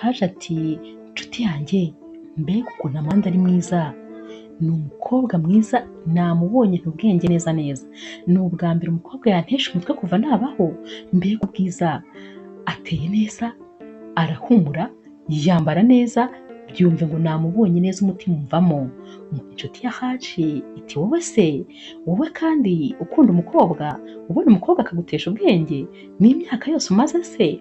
Haje ati nshuti yanjye mbega ukuntu Amanda ari mwiza, ni umukobwa mwiza namubonye ubwenge neza neza, ni ubwa mbere umukobwa yantesha umutwe kuva nabaho, mbega ubwiza, ateye neza, arahumura, yambara neza, byumve ngo namubonye neza umutima umvamo. Inshuti ya Haji iti wowe se, wowe kandi ukunda umukobwa, ubona umukobwa akagutesha ubwenge n'imyaka yose umaze se?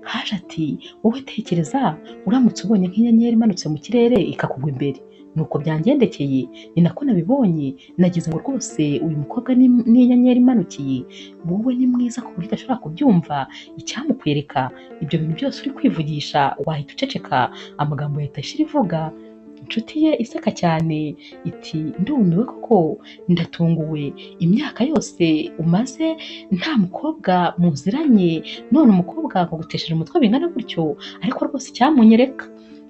Haje ati wowe tekereza uramutse ubonye nk'inyenyeri imanutse mu kirere ikakugwa imbere, nuko byangendekeye, ni nako nabibonye, nagize ngo rwose uyu mukobwa ni inyenyeri imanukiye, wowe ni mwiza ku buryo udashobora kubyumva, icyamukwereka ibyo bintu byose uri kwivugisha wahita uceceka, amagambo yahita ashira ivuga. Inshuti ye iseka cyane iti ndumiwe koko, ndatunguwe, imyaka yose umaze nta mukobwa muziranye, none umukobwa akagutesheje umutwe bingana gutyo, ariko rwose icyamunyereka.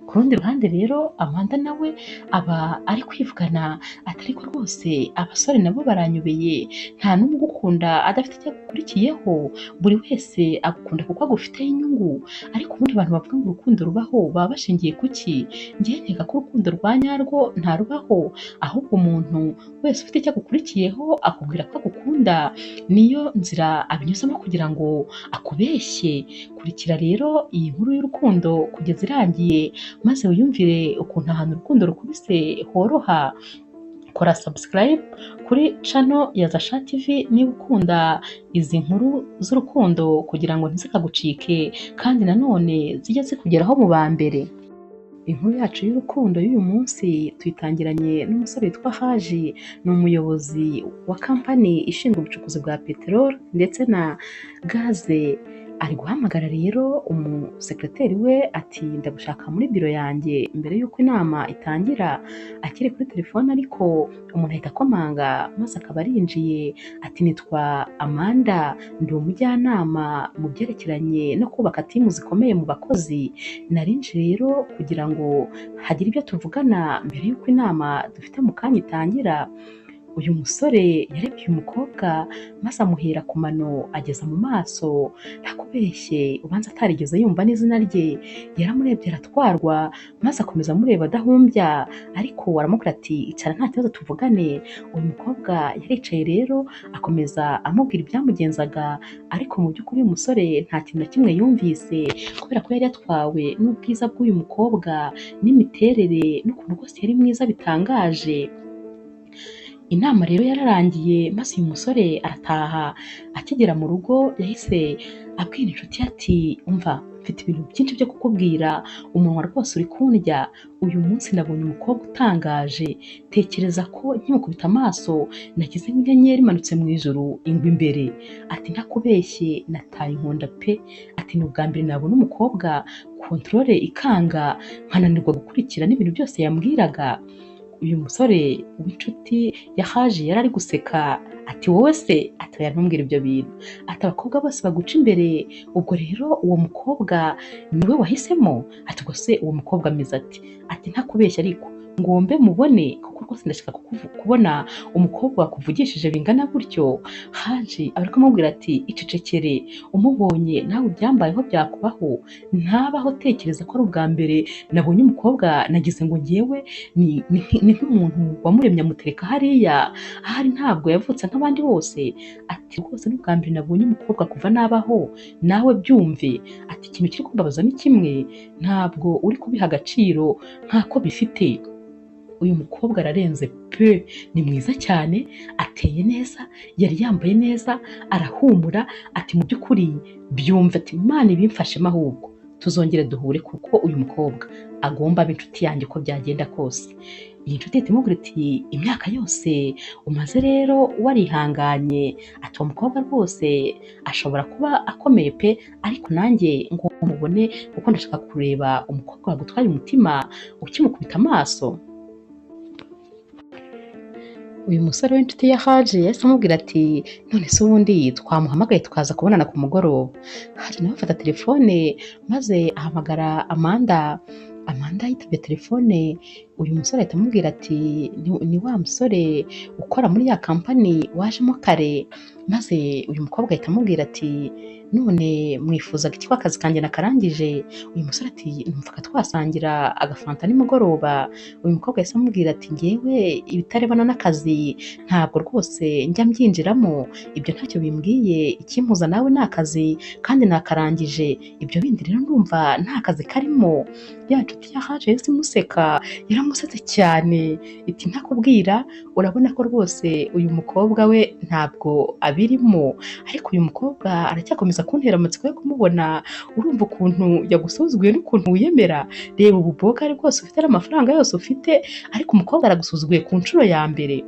Ku rundi ruhande rero Amanda nawe aba ari kwivugana ati ariko rwose abasore nabo baranyobeye, nta n'umwe ugukunda adafite icyo agukurikiyeho, buri wese agukunda kuko agufiteho inyungu, ariko ubundi abantu bavuga ngo urukundo rubaho baba bashingiye ku ki? Njyewe nkeka ko urukundo rwa nyarwo ntarubaho, ahubwo umuntu wese ufite icyo agukurikiyeho akubwira ko agukunda, niyo nzira abinyuzamo kugira ngo akubeshye. Kurikira rero iyi nkuru y'urukundo kugeza irangiye, maze wiyumvire ukuntu ahantu urukundo rukubise horoha. Kora subscribe kuri channel ya Zasha TV niba ukunda izi nkuru z'urukundo kugira ngo ntizikagucike, kandi nanone zijye zikugeraho mu ba mbere. Inkuru yacu y'urukundo y'uyu munsi tuyitangiranye n'umusore witwa Haji, ni umuyobozi wa kampani ishinzwe ubucukuzi bwa peteroli ndetse na gaze. Ari guhamagara rero umusekreteri we ati ndagushaka muri biro yanjye mbere y'uko inama itangira. Akiri kuri telefone ariko umuntu ahita akomanga, maze akaba arinjiye ati nitwa Amanda, ndi umujyanama mu byerekeranye no kubaka timu zikomeye mu bakozi. Narinje rero kugira ngo hagire ibyo tuvugana mbere y'uko inama dufite mu kanya itangira. Uyu musore yarebye uyu mukobwa maze amuhera ku mano ageza mu maso, ntakubeshye ubanza atarigeze yumva n'izina rye, yaramurebye aratwarwa maze akomeza amureba adahumbya, ariko aramubwira ati icara nta kibazo tuvugane. Uyu mukobwa yaricaye rero akomeza amubwira ibyamugenzaga, ariko mu by'ukuri uyu musore nta kintu na kimwe yumvise, kubera ko yari yatwawe n'ubwiza bw'uyu mukobwa n'imiterere n'ukuntu rwose yari mwiza bitangaje. Inama rero yararangiye maze uyu musore arataha. Akigera mu rugo yahise abwira inshuti ati umva, mfite ibintu byinshi byo kukubwira, umunwa rwose uri kundya, uyu munsi nabonye umukobwa utangaje, tekereza ko nkimukubita amaso nagize nk'inyenyeri imanutse mu ijuru ingwa imbere. Ati ntakubeshye nataye inkonda pe, ati ni ubwa mbere nabona umukobwa kontorore ikanga nkananirwa gukurikira n'ibintu byose yambwiraga. Uyu musore w'inshuti ya Haji yari ari guseka ati wowe se, ati oya ntumbwire ibyo bintu, ati abakobwa bose baguca imbere, ubwo rero uwo mukobwa niwe wahisemo? Ati ubwo se uwo mukobwa ameze ati ntakubeshya ariko ngombe mubone kuko rwose ndashaka kubona umukobwa wakuvugishije bingana gutyo. Haji ari kumubwira ati icecekere, umubonye nawe ibyambayeho byakubaho, ntabaho, tekereza ko ari ubwa mbere nabonye umukobwa nagize ngo ngewe ni nk'umuntu wamuremye amutereka hariya, ahari ntabwo yavutse nk'abandi bose. Ati rwose n'ubwa mbere nabonye umukobwa kuva nabaho, nawe byumve. Ati ikintu kiri kumbabaza ni kimwe, ntabwo uri kubiha agaciro nk'ako bifite. Uyu mukobwa ararenze pe, ni mwiza cyane, ateye neza, yari yambaye neza, arahumura, ati mu by'ukuri byumve, ati Imana ibimfashemo ahubwo tuzongere duhure kuko uyu mukobwa agomba abe inshuti yanjye uko byagenda kose. Iyi nshuti ihita imubwira iti imyaka yose umaze rero warihanganye, ati uwo mukobwa rwose ashobora kuba akomeye pe, ariko nanjye ngo mubone kuko ndashaka kureba umukobwa wagutwaye umutima ukimukubita amaso. Uyu musore w'inshuti ya Haji yahise amubwira ati none se ubundi twamuhamagaye tukaza kubonana ku mugoroba? Haji nawe afata telefone maze ahamagara Amanda. Amanda yitabye telefone, uyu musore ahita amubwira ati ni wa musore ukora muri ya kampani wajemo kare. Maze uyu mukobwa ahita amubwira ati none mwifuzaga iki ko akazi kanjye nakarangije? Uyu musore ati numvaga twasangira agafanta nimugoroba. Uyu mukobwa yahise amubwira ati ngewe ibitarebana n'akazi ntabwo rwose njya mbyinjiramo, ibyo ntacyo bimbwiye, ikimpuza nawe ni akazi kandi nakarangije, ibyo bindi rero ndumva nta kazi karimo. Ya nshuti ya Haje yahise imuseka, yaramusetse cyane iti ntakubwira, urabona ko rwose uyu mukobwa we ntabwo abirimo. Ariko uyu mukobwa aracyakomeza kuntera amatsiko yo kumubona, urumva ukuntu yagusuzuguye n'ukuntu wiyemera. Reba ubu bogari bwose ufite n'amafaranga yose ufite, ariko umukobwa aragusuzuguye ku nshuro ya mbere.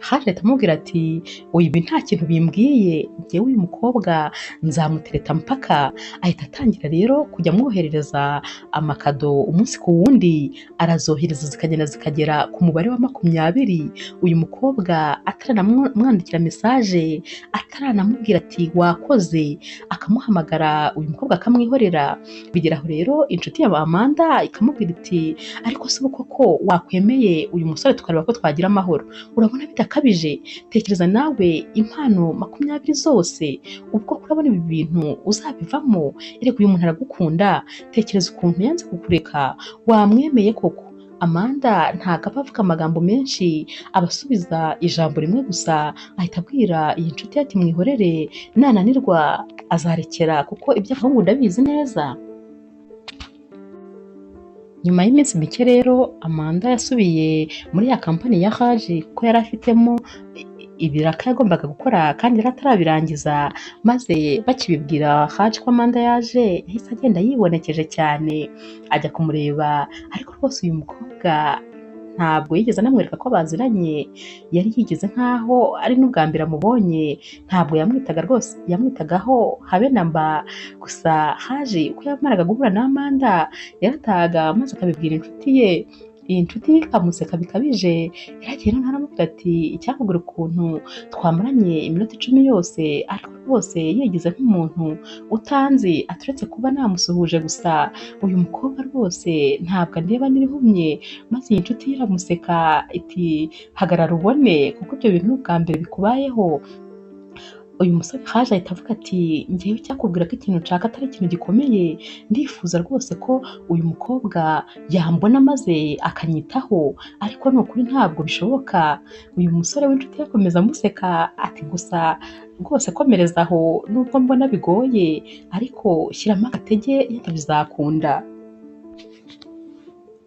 Haje ahita amubwira ati oya ibi nta kintu bimbwiye, njyewe uyu mukobwa nzamutereta mpaka. Ahita atangira rero kujya amwoherereza amakado umunsi ku wundi, arazohereza zikagenda zikagera ku mubare wa 20. Uyu mukobwa ataranamwandikira mesaje, ataranamubwira ati wakoze, akamuhamagara uyu mukobwa akamwihorera. Bigeraho rero inshuti ya Amanda ikamubwira iti ariko se ubu koko wakwemeye uyu musore tukareba ko twagira amahoro? Urabona bidakabije? Tekereza nawe impano 20 zose, ubwo urabona ibi bintu uzabivamo? Erega uyu muntu aragukunda, tekereza ukuntu yanze kukureka, wamwemeye koko? Amanda ntago aba avuga amagambo menshi, abasubiza ijambo rimwe gusa. Ahita abwira iyi nshuti ye ati mwihorere, nananirwa azarekera kuko iby'abahungu ndabizi neza. Nyuma y'iminsi mike rero Amanda yasubiye muri ya kampani ya Haje kuko yari afitemo ibiraka yagombaga gukora kandi yari atarabirangiza. Maze bakibibwira Haje ko Amanda yaje, yahise agenda yibonekeje cyane ajya kumureba. Ariko rwose uyu mukobwa ntabwo yigeze anamwereka ko baziranye, yari yigize nkaho ari n'ubwa mbere amubonye. Ntabwo yamwitaga rwose, yamwitagaho habe na mba. Gusa Haje uko yamaraga guhura na Amanda yaratahaga maze akabibwira inshuti ye. Iyi nshuti ye ikamuseka bikabije, yaragiye noneho aramubwira ati icyakubwira ukuntu twamaranye iminota 10 yose ariko rwose yigize nk'umuntu utanzi, aturetse kuba namusuhuje gusa. Uyu mukobwa rwose ntabwo andeba n'ibihumye. Maze iyi nshuti ye iramuseka iti hagarara ubone kuko ibyo bintu bwa mbere bikubayeho. Uyu musore Haje ahita avuga ati ngewe icyakubwira ko ikintu nshaka atari ikintu gikomeye, ndifuza rwose ko uyu mukobwa yambona maze akanyitaho, ariko ni ukuri ntabwo bishoboka. Uyu musore w'inshuti ye akomeza amuseka ati gusa rwose komereza aho, nubwo mbona bigoye ariko shyiramo agatege yenda bizakunda.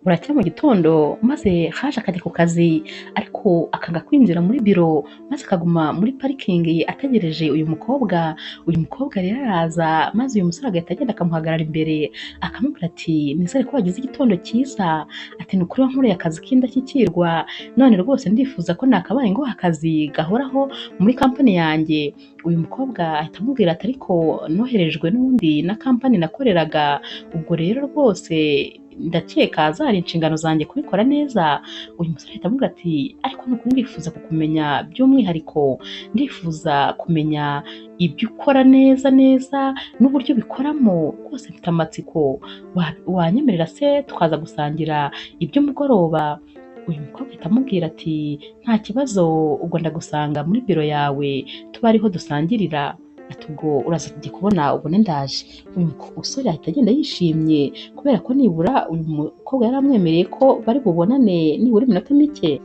Buracya mu gitondo maze Haje akajya ku kazi, ariko akanga kwinjira muri biro, maze akaguma muri parikingi ategereje uyu mukobwa. Uyu mukobwa rero araza, maze uyu musore agahita agenda akamuhagarara imbere akamubwira ati nizere ko wagize igitondo cyiza, ati ni ukuri wankoreye akazi k'indashyikirwa, none rwose ndifuza ko nakabaye nguha akazi gahoraho muri kampani yanjye. Uyu mukobwa ahita amubwira ati ariko noherejwe n'undi na kampani nakoreraga, ubwo rero rwose ndakeka zari inshingano zanjye kubikora neza. Uyu musore ahita amubwira ati ariko nukuri ndifuza kukumenya by'umwihariko, ndifuza kumenya ibyo ukora neza n'uburyo bikoramo, rwose mfite amatsiko, wanyemerera se tukaza gusangira iby'umugoroba? Uyu mukobwa ahita amubwira ati nta kibazo, ubwo ndagusanga muri biro yawe tuba ariho dusangirira, ati ubwo uraza kujya kubona ubone ndaje. Uyu musore ahita agenda yishimye kubera ko nibura uyu mukobwa yari amwemereye ko bari bubonane nibura iminota mike.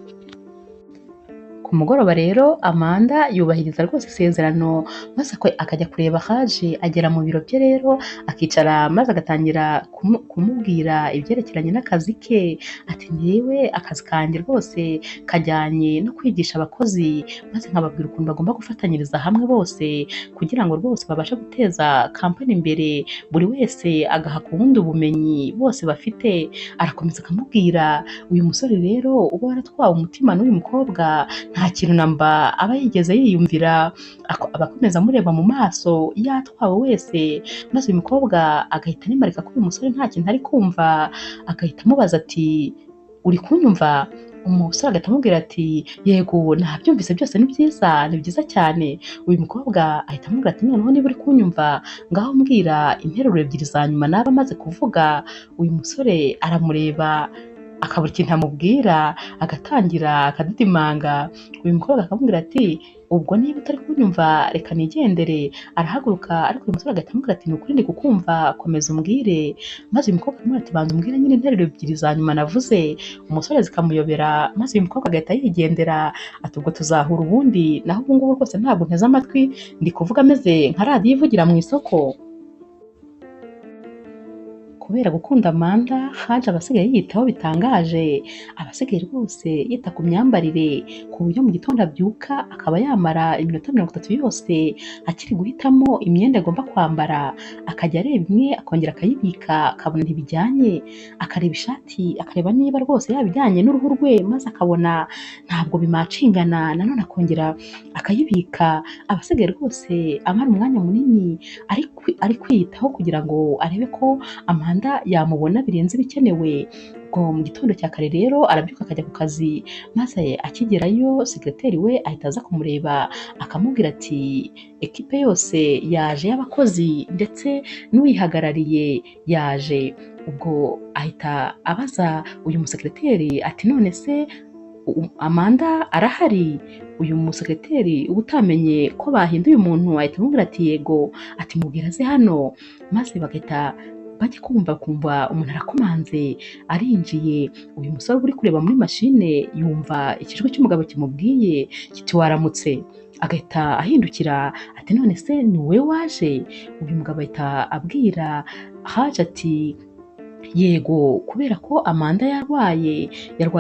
Ku mugoroba rero Amanda yubahiriza rwose isezerano, maze akajya kureba Haje. Agera mu biro bye rero akicara, maze agatangira kumubwira ibyerekeranye n'akazi ke. Ati ngewe akazi kanjye rwose kajyanye no kwigisha abakozi, maze nkababwira ukuntu bagomba gufatanyiriza hamwe bose kugira ngo rwose babashe guteza kampani imbere, buri wese agaha ku wundi ubumenyi bose bafite. Arakomeza akamubwira. Uyu musore rero uba waratwawe umutima n'uyu mukobwa, nta kintu namba aba yigeze yiyumvira, abakomeza amureba mu maso yatwawe wese. Maze uyu mukobwa agahita animarika ko uyu musore nta kintu ari kumva, agahita amubaza ati uri kunyumva? Umusore agahita amubwira ati yego nabyumvise byose ni byiza cyane. Uyu mukobwa ahita amubwira ati noneho niba uri kunyumva ngaho mbwira interuro 2 za nyuma naba amaze kuvuga. Uyu musore aramureba akabura ikintu amubwira, agatangira akadidimanga. Uyu mukobwa akamubwira ati ubwo niba utari kunyumva reka nigendere. Arahaguruka ariko uyu musore agahita amubwira ati ni ukuri ndi kukumva, komeza umbwire. Maze uyu mukobwa aramubwira ati banza umbwire nyine interuro ebyiri za nyuma navuze. Umusore zikamuyobera, maze uyu mukobwa agahita yigendera ati ubwo tuzahura ubundi, naho ubu ngubu rwose ntabwo nteze amatwi, ndi kuvuga ameze nka radiyo ivugira mu isoko. Kubera gukunda Amanda, Haji aba asigaye yiyitaho bitangaje, aba asigaye rwose yita ku myambarire ku buryo mu gitondo abyuka akaba yamara iminota 30 yose akiri guhitamo imyenda agomba kwambara, akajya areba imwe akongera akayibika akabona ntibijyanye, akareba ishati akareba niba rwose yabijyanye n'uruhu rwe, maze akabona ntabwo bimacingana, nanone akongera akayibika. Aba asigaye rwose amara umwanya munini ari kwiyitaho kugira ngo arebe ko Amanda yamubona birenze ibikenewe. Ubwo mu gitondo cya kare rero arabyuka akajya ku kazi, maze akigerayo sekreteri we ahita aza kumureba akamubwira ati ekipe yose yaje y'abakozi ndetse n'uyihagarariye yaje. Ubwo ahita abaza uyu musekreteri ati none se Amanda arahari? Uyu musekreteri uba utamenye ko bahinduye umuntu ahita amubwira ati yego, ati mubwira aze hano. Maze bagahita bajya kumva umuntu arakomanze, arinjiye. Uyu musore uri kureba muri mashine yumva ikijwi cy'umugabo kimubwiye kiti waramutse, agahita ahindukira ati none se ni wowe waje? Uyu mugabo ahita abwira Haji ati yego, kubera ko Amanda yarwaye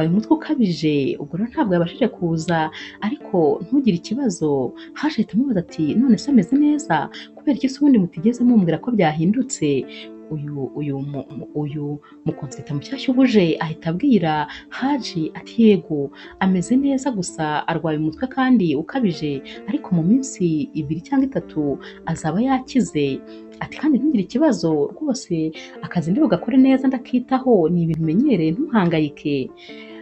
umutwe ukabije, ubwo rero ntabwo yabashije kuza, ariko ntugire ikibazo. Haji ahita amubaza ati none se ameze neza? Kubera iki se ubundi mutigeze mumbwira ko byahindutse? Uyu mukonsita mushyashya ubuje ahita abwira Haji ati yego ameze neza, gusa arwaye umutwe kandi ukabije, ariko mu minsi 2 cyangwa 3 azaba yakize. Ati kandi ntugire ikibazo rwose, akazi ndi bugakore neza ndakitaho, ni ibintu menyereye ntuhangayike.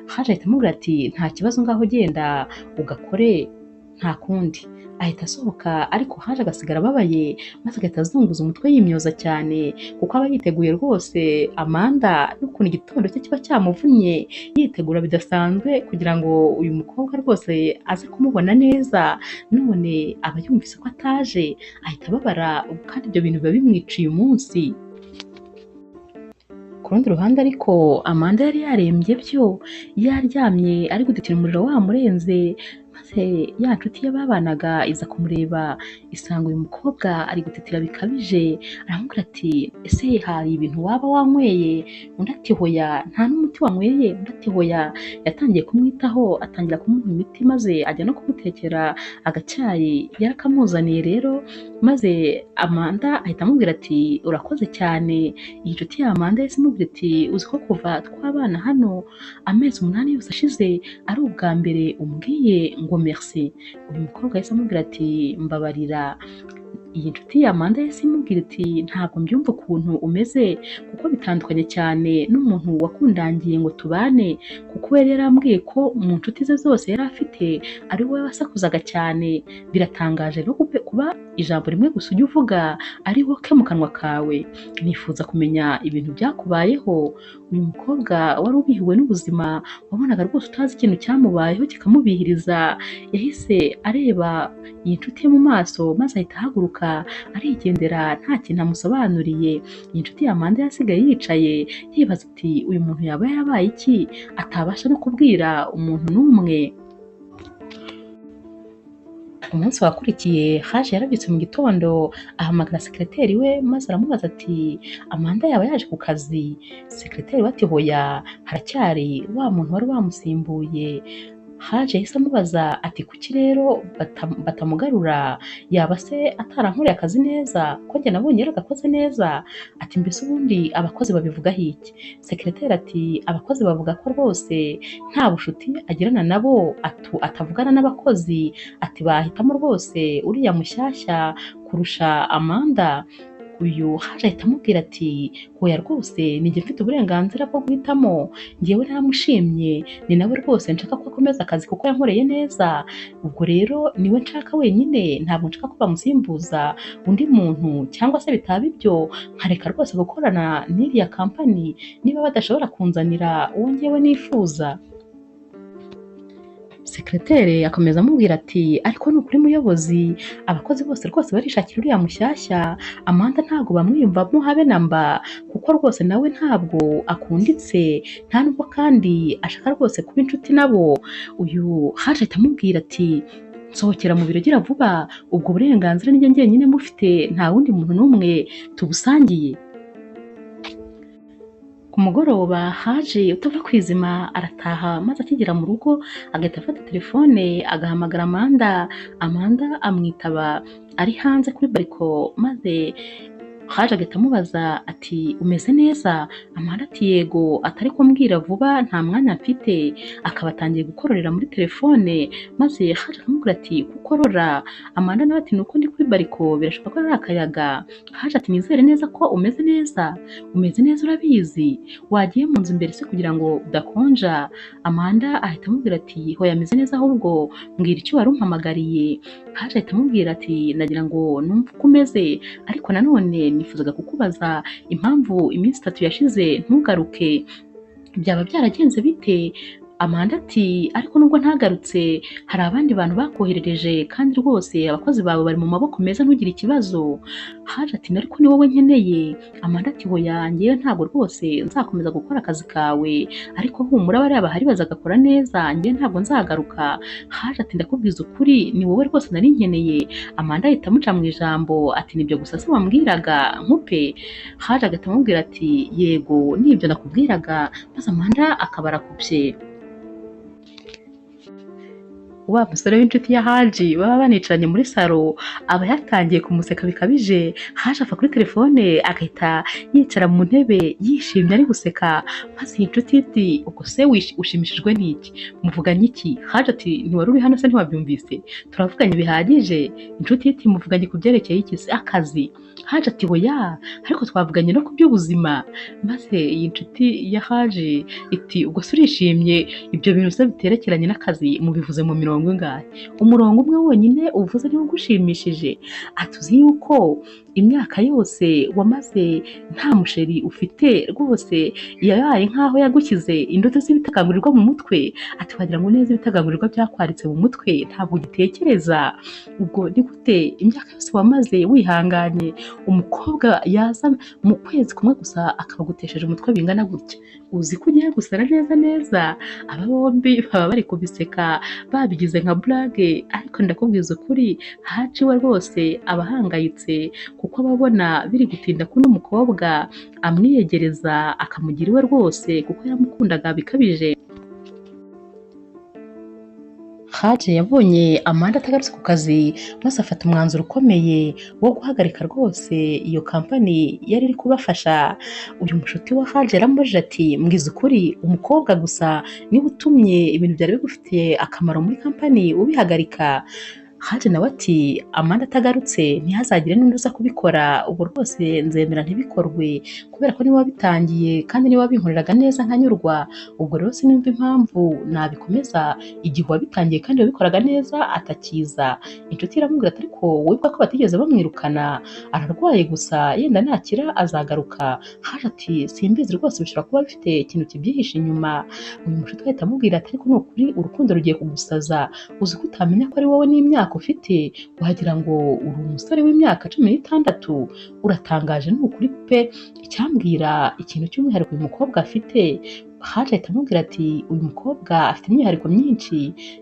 Haji ahita amubwira ati nta kibazo ngaho genda ugakore nta kundi. Ahita asohoka, ariko Haji agasigara ababaye, maze agahita azunguza umutwe yimyoza cyane, kuko aba yiteguye rwose Amanda n'ukuntu igitondo cye kiba cyamuvunnye, yitegura bidasanzwe kugira ngo uyu mukobwa rwose aze kumubona neza. None aba yumvise ko ataje, ahita ababara, kandi ibyo bintu biba bimwiciye umunsi. Ku rundi ruhande ariko Amanda yari yarembye byo, yaryamye ari gutitira umuriro wamurenze, maze ya nshuti ye babanaga iza kumureba isanga uyu mukobwa ari gutitira bikabije. Aramubwira ati ese hari ibintu waba wanyweye? Undi ati hoya nta n'umuti wanyweye. Undi ati hoya. Yatangiye kumwitaho atangira kumuha imiti, maze ajya no kumutekera agacyayi yarakamuzaniye rero, maze Amanda ahita amubwira ati urakoze cyane. Iyi nshuti ya Amanda yahise imubwira ati uzi ko kuva twabana hano amezi 8 yose ashize ari ubwa mbere umbwiye ngo merci. Uyu mukobwa yahise amubwira ati mbabarira. Iyi nshuti ya Amanda yahise imubwira iti ntabwo mbyumva ukuntu umeze, kuko bitandukanye cyane n'umuntu wakundangiye ngo tubane, kuko we yari yarambwiye ko mu nshuti ze zose yari afite ari wowe wasakuzaga cyane. Biratangaje no kuba ijambo rimwe gusa ujya uvuga ari woke mu kanwa kawe. Nifuza kumenya ibintu byakubayeho. Uyu mukobwa wari ubihiwe n'ubuzima, wabonaga rwose utazi ikintu cyamubayeho kikamubihiriza, yahise areba iyi nshuti ye mu maso, maze ahita ahaguruka arigendera nta kintu amusobanuriye. Iyi nshuti ya Amanda yasigaye yicaye yibaza ati uyu muntu yaba yarabaye iki atabasha no kubwira umuntu n'umwe. Umunsi wakurikiye Haji yarabyutse mu gitondo ahamagara sekreteri we, maze aramubaza ati Amanda yaba yaje ku kazi? Sekreteri we ati hoya, haracyari wa muntu wari wamusimbuye. Haji yahise amubaza ati kuki rero batamugarura? Yaba se atarankoreye akazi neza? Ko njye nabonye yaragakoze neza. Ati mbese ubundi abakozi babivugaho iki? Sekreteri ati abakozi bavuga ko rwose nta bushuti agirana nabo, atavugana n'abakozi, ati bahitamo rwose uriya mushyashya kurusha Amanda. Uyu Haji ahita amubwira ati hoya rwose ninjye mfite uburenganzira bwo guhitamo, njyewe naramushimye, ni nawe rwose nshaka ko akomeza akazi kuko yankoreye neza. Ubwo rero niwe nshaka wenyine, ntabwo nshaka ko bamusimbuza undi muntu, cyangwa se bitaba ibyo nkareka rwose gukorana n'iriya kampani niba badashobora kunzanira uwo njyewe nifuza. Sekreteri akomeza amubwira ati ariko ni ukuri muyobozi, abakozi bose rwose barishakira uriya mushyashya, Amanda ntabwo bamwiyumvamo habe na mba, kuko rwose nawe ntabwo akunditse, nta nubwo kandi ashaka rwose kuba inshuti nabo. Uyu Haje ahita amubwira ati nsohokera mu biro gira vuba, ubwo burenganzira ni njye njyenyine mufite, nta wundi muntu n'umwe tubusangiye. Ku mugoroba Haje utava ku izima arataha, maze akigera mu rugo agahita afata telefone agahamagara Amanda. Amanda amwitaba ari hanze kuri bariko, maze Haje agahita amubaza ati umeze neza? Amanda ati yego, atari kumbwira vuba nta mwanya mfite. Akaba atangiye gukororera muri telefone, maze Haje akamubwira ati kukorora? Amanda nawe ati nuko ndi kuri bariko, birashoboka ko ari akayaga. Haje ati nizere neza ko umeze neza. Umeze neza urabizi, wagiye mu nzu imbere se kugira ngo udakonja? Amanda ahita amubwira ati hoya meze neza, ahubwo mbwira icyo wari umpamagariye. Haje ahita amubwira ati nagira ngo numve uko umeze, ariko nanone nifuzaga kukubaza impamvu iminsi 3 yashize ntugaruke, byaba byaragenze bite? Amanda ati ariko nubwo ntagarutse hari abandi bantu bakoherereje, kandi rwose abakozi bawe bari mu maboko meza, ntugire ikibazo. Haje ati ariko ni wowe nkeneye. Amanda ati hoya njyewe ntabwo rwose nzakomeza gukora akazi kawe, ariko humura bariya bahari bazagakora neza, njyewe ntabwo nzagaruka. Haje ati ndakubwiza ukuri ni wowe rwose nari nkeneye. Amanda ahita amuca mu ijambo ati nibyo gusa se wambwiraga nkupe? Haje agahita amubwira ati yego nibyo nakubwiraga, maze Amanda akaba arakubye. Wa musore w'inshuti ya Haji baba banicaranye muri salo aba yatangiye kumuseka bikabije. Haje afa kuri telefone agahita yicara mu ntebe yishimye ari guseka, maze iyi nshuti iti ubwo se ushimishijwe n'iki? Muvuganye iki? Haje ati ntiwari uri hano se ntiwabyumvise? Turavuganye bihagije. Inshuti iti muvuganye ku byerekeye iki se? Akazi? Haje ati hoya ariko twavuganye no ku by'ubuzima. Maze iyi nshuti ya Haji iti ubwo se urishimye? Ibyo bintu se biterekeranye n'akazi mubivuze mu mirongo ingahe? Umurongo umwe wonyine uvuze niwo ugushimishije? Atuzi yuko imyaka yose wamaze nta musheri ufite, rwose yabaye nkaho yagukize indoto z'ibitagangurirwa mu mutwe. Ati wagira ngo neza ibitagangurirwa byakwaritse mu mutwe ntabwo ugitekereza. Ubwo ni gute imyaka yose wamaze wihanganye umukobwa yaza mu kwezi kumwe gusa akabagutesheje umutwe bingana gutya? Uzi ko ugiye gusara neza neza? Aba bombi baba bari kubiseka babigize nka blague, ariko ndakubwiza ukuri Haji we rwose aba ahangayitse, kuko ababona biri gutinda ko n'umukobwa amwiyegereza akamugira iwe rwose, kuko yaramukundaga bikabije. Haji yabonye Amanda atagarutse ku kazi, maze afata umwanzuro ukomeye wo guhagarika rwose iyo kampani yari iri kubafasha. Uyu mushuti wa Haji yaramubajije ati mbwiza ukuri umukobwa gusa niba utumye ibintu byari bigufitiye akamaro muri kampani ubihagarika? Haji nawe ati Amanda atagarutse ntihazagire n'undi uza kubikora, ubwo rwose nzemera ntibikorwe, kubera ko niwe wabitangiye kandi niwe wabinkoreraga neza nkanyurwa. Ubwo rero sinumva impamvu nabikomeza igihe wabitangiye kandi wabikoraga neza atakiza. Inshuti iramubwira ati ariko wibuka ko batigeze bamwirukana, ararwaye gusa yenda nakira azagaruka. Haji ati simbizi rwose, bishobora kuba bifite ikintu kibyihishe inyuma. Uyu mushuti ahita amubwira ati ariko ni ukuri urukundo rugiye kugusaza, uzi ko utamenya ko ari wowe n'imyaka ufite, wagira ngo uri umusore w'imyaka 16. Uratangaje ni ukuri pe. Icyambwira ikintu cy'umwihariko uyu mukobwa afite. Haje ahita amubwira ati uyu mukobwa afite imyihariko myinshi,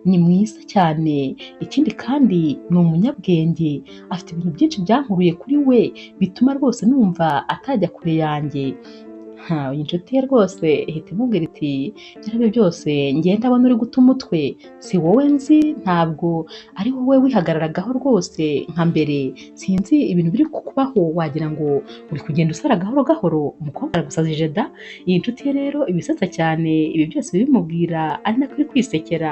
ni mwiza cyane, ikindi kandi ni umunyabwenge, afite ibintu byinshi byankuruye kuri we bituma rwose numva atajya kure yanjye. Iyi nshuti ye rwose ihita imubwira iti byarabe byose njye ndabona uri guta umutwe, si wowe nzi, ntabwo ari wowe wihagararagaho rwose nka mbere. Sinzi ibintu biri kukubaho, wagira ngo uri kugenda usara gahoro gahoro, umukobwa aragusazije da. Iyi nshuti ye rero ibisetsa cyane, ibi byose bimubwira ari nako iri kwisekera.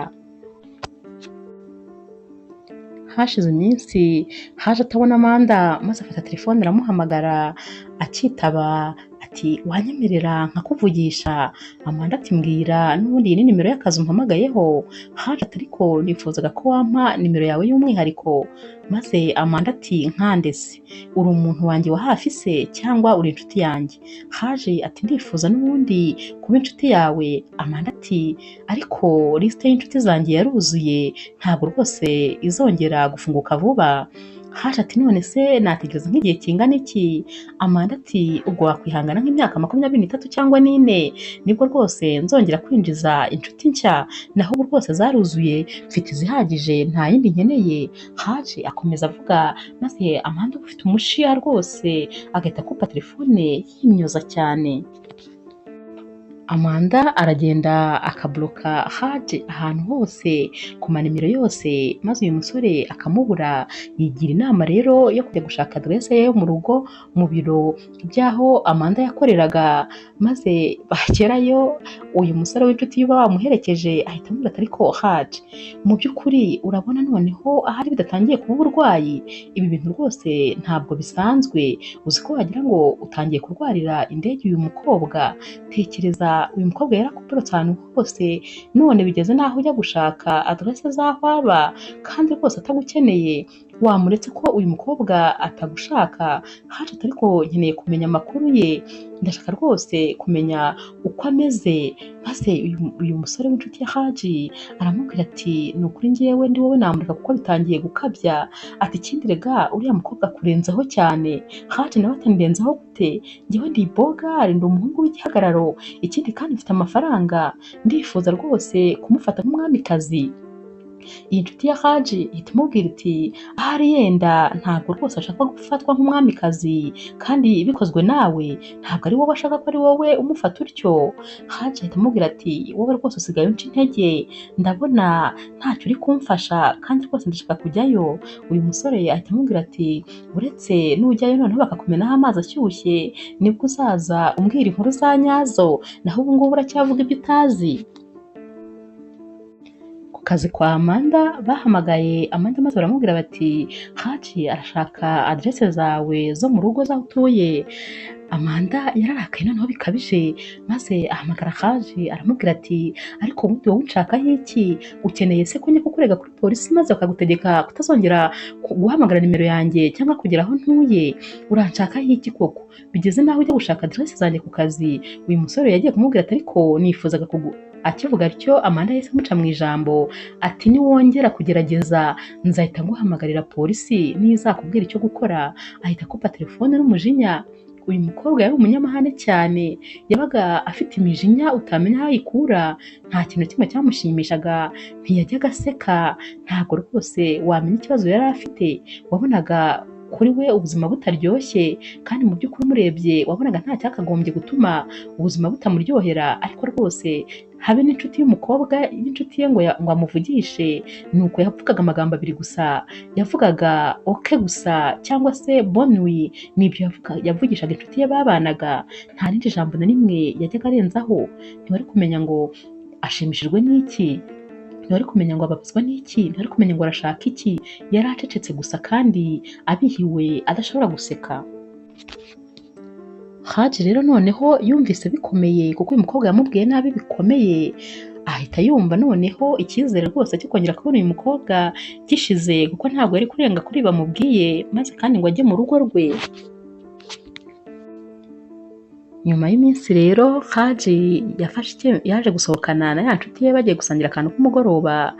Hashize iminsi Haje atabona Amanda, maze afata telefone aramuhamagara. akitaba ati wanyemerera nkakuvugisha. Amanda ati mbwira, n'ubundi iyi ni nimero y'akazi umpamagayeho. Haje ati ariko nifuzaga ko wampa nimero yawe y'umwihariko. Maze Amanda ati nkande se, uri umuntu wanjye wa hafi se cyangwa uri inshuti yanjye? Haje ati ndifuza n'ubundi kuba inshuti yawe. Amanda ati ariko lisite y'inshuti zanjye yaruzuye, ntabwo rwose izongera gufunguka vuba. Haje ati none se nategereza nk'igihe kingana iki? Amanda ati ubwo wakwihangana nk'imyaka 23 cyangwa 4 nibwo rwose nzongera kwinjiza inshuti nshya, naho ubu rwose zaruzuye, mfite izihagije nta yindi nkeneye. Haje akomeza avuga, maze Amanda ufite umushiya rwose agahita akupa telefone yimyoza cyane. Amanda aragenda akabloka Haje ahantu hose ku manimero yose, maze uyu musore akamubura. Yigira inama rero yo kujya gushaka adresse ye yo mu rugo, mu biro by'aho Amanda yakoreraga, maze bagerayo uyu musore w'inshuti yuba wamuherekeje ahita amubwira ati ariko Haje, mu by'ukuri urabona noneho ahari bidatangiye kuba uburwayi? Ibi bintu rwose ntabwo bisanzwe, uzi ko wagira ngo utangiye kurwarira indege uyu mukobwa. Tekereza uyu mukobwa yarakutorotse ahantu hose, none bigeze n'aho ujya gushaka adresse z'aho aba kandi rwose atagukeneye. Wamuretse ko uyu mukobwa atagushaka? Haje ati ariko nkeneye kumenya amakuru ye, ndashaka rwose kumenya uko ameze. Maze uyu musore w'inshuti ya Haji aramubwira ati ni ukuri njyewe ndi wowe namureka kuko bitangiye gukabya. Ati ikindi rega uriya mukobwa akurenzeho cyane. Haji nawe ati ndenzeho gute? Njyewe ndi bogari, ndi umuhungu w'igihagararo, ikindi kandi mfite amafaranga, ndifuza rwose kumufata nk'umwamikazi. Iyi nshuti ya Haji ihita imubwira iti ahari yenda ntabwo rwose ashaka gufatwa nk'umwamikazi, kandi bikozwe nawe ntabwo ari wowe ashaka ko ari wowe umufata utyo. Haji ahita amubwira ati wowe rwose usigaye unca intege, ndabona ntacyo uri kumfasha kandi rwose ndashaka kujyayo. Uyu musore ahita amubwira ati uretse nujyayo noneho bakakumenaho amazi ashyushye nibwo uzaza umbwira inkuru za nyazo, naho ubu ngubu uracyavuga ibyo utazi. Kazi kwa Amanda bahamagaye Amanda maze baramubwira bati Haji arashaka adresse zawe zo mu rugo zaho utuye. Amanda yararakaye noneho bikabije, maze ahamagara Haji aramubwira ati ariko ubundi wowe unshakaho iki? Ukeneye se ko njya kukurega kuri polisi maze bakagutegeka kutazongera guhamagara nimero yanjye cyangwa kugera aho ntuye? Uranshakaho iki koko? Bigeze naho ujya gushaka adresse zanjye ku kazi? Uyu musore yagiye kumubwira ati ariko nifuzaga akivuga atyo Amanda yahise amuca mu ijambo ati niwongera kugerageza nzahita nguhamagarira polisi nizakubwira icyo gukora. Ahita akupa telefone n'umujinya. Uyu mukobwa yari umunyamahane cyane, yabaga afite imijinya utamenya aho ayikura, nta kintu kimwe cyamushimishaga, ntiyajyaga aseka, ntabwo rwose wamenya ikibazo yari afite. Wabonaga kuri we ubuzima butaryoshye, kandi mu by'ukuri umurebye wabonaga nta cyakagombye gutuma ubuzima butamuryohera. Ariko rwose habe n'inshuti y'umukobwa y'inshuti ye ngo amuvugishe, nuko yavugaga amagambo abiri gusa, yavugaga oke gusa cyangwa se bonwi, nibyo yavugishaga inshuti ye babanaga, nta rindi jambo na rimwe yajyaga arenzaho. Ntiwari kumenya ngo ashimishijwe n'iki, ntiwari kumenya ngo ababazwa n'iki, ntiwari kumenya ngo arashaka iki. Yari acecetse gusa kandi abihiwe adashobora guseka. Haji rero noneho yumvise bikomeye kuko uyu mukobwa yamubwiye nabi bikomeye, ahita yumva noneho icyizere rwose cyo kongera kubona uyu mukobwa gishize, kuko ntabwo yari kurenga kuri bamubwiye, maze kandi ngo ajye mu rugo rwe. Nyuma y'iminsi rero Haji yaje gusohokana na ya nshuti ye bagiye gusangira akantu k'umugoroba,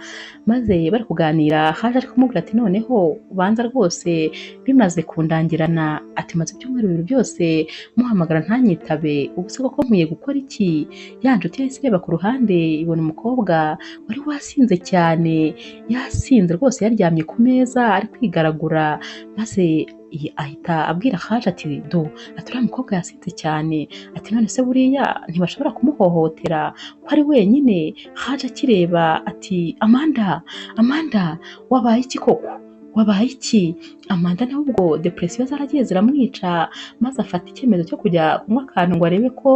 maze bari kuganira Haji ari kumubwira ati noneho ubanza rwose bimaze kundangirana, ati maze ibyumweru bibiri byose muhamagara ntanyitabe, ubu se koko nkwiye gukora iki? Ya nshuti yahise ireba ku ruhande ibona umukobwa wari wasinze cyane, yasinze rwose yaryamye ku meza ari kwigaragura, maze ahita abwira Haji ati do ati uriya mukobwa yasinze cyane, ati none se buriya ntibashobora kumuhohotera ko ari wenyine? Haji akireba ati Amanda wabaye iki koko? wabaye iki? Amanda nawe ubwo depression zaragiye ziramwica maze afata icyemezo cyo kujya kunywa akantu ngo arebe ko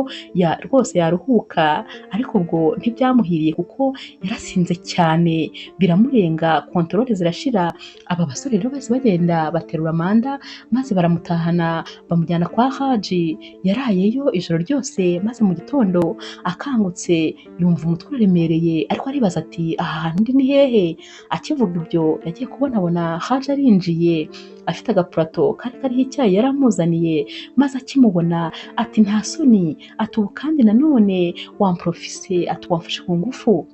rwose yaruhuka, ariko ubwo ntibyamuhiriye kuko yarasinze cyane biramurenga, kontorore zirashira. Aba basore rero bahise bagenda baterura Amanda maze baramutahana bamujyana kwa Haji. Yarayeyo ijoro ryose maze mu gitondo akangutse yumva umutwe uremereye, ariko aribaza ati aha hantu ndi ni hehe? Akivuga ibyo yagiye kubonabona Haji arinjiye afite agapurato kari kariho icyayi yaramuzaniye, maze akimubona ati nta soni, ati ubu kandi nanone wamprofise, ati wamfashe ku ngufu.